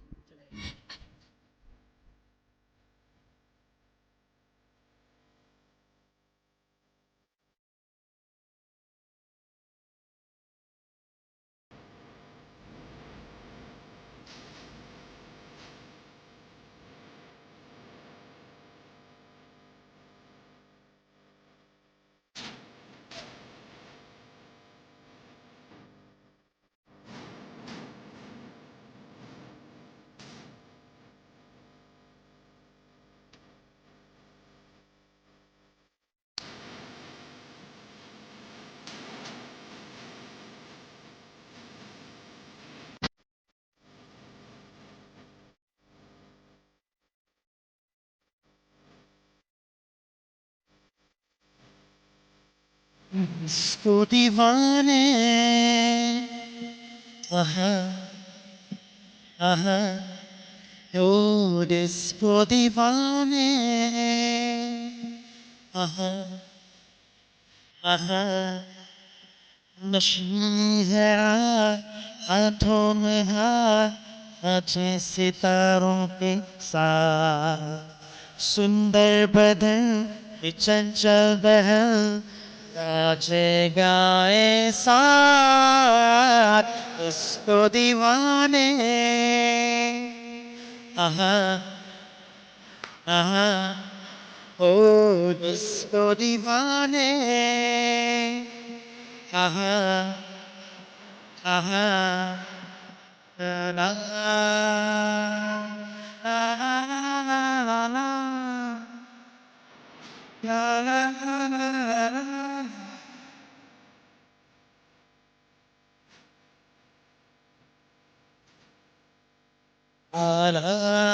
इसको दीवाने आहा आहा ओ इसको दीवाने आहा आहा नशीं है हाथों में हाथ अच्छे सितारों के साथ सुंदर बदन चंचल बहन नाचे गाए साथ उसको दीवाने आहा आहा ओ उसको दीवाने आहा आहा ला ला ला La la la la la la la la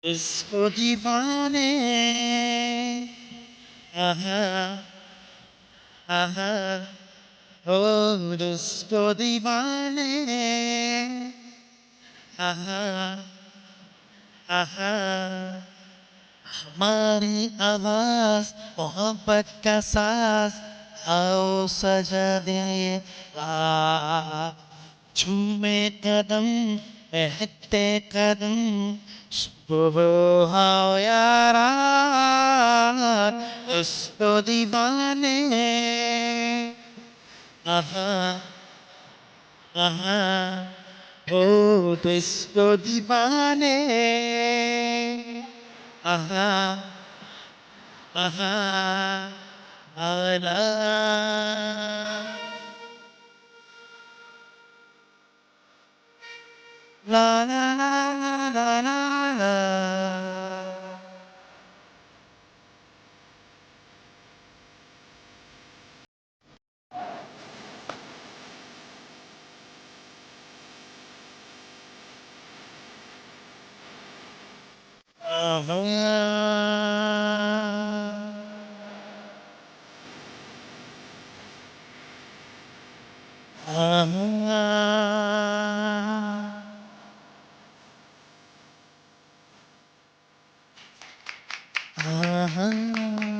उसको दीवाने आहा आहा ओ उसको दीवाने आहा आहा हमारी आवाज मोहब्बत का साज आओ सजा दे झूमे कदम बहते कदम सुबह आओ यारा उसको दीवाने आहा आहा ओ तो इसको दीवाने आहा आहा आला la la la la la la ah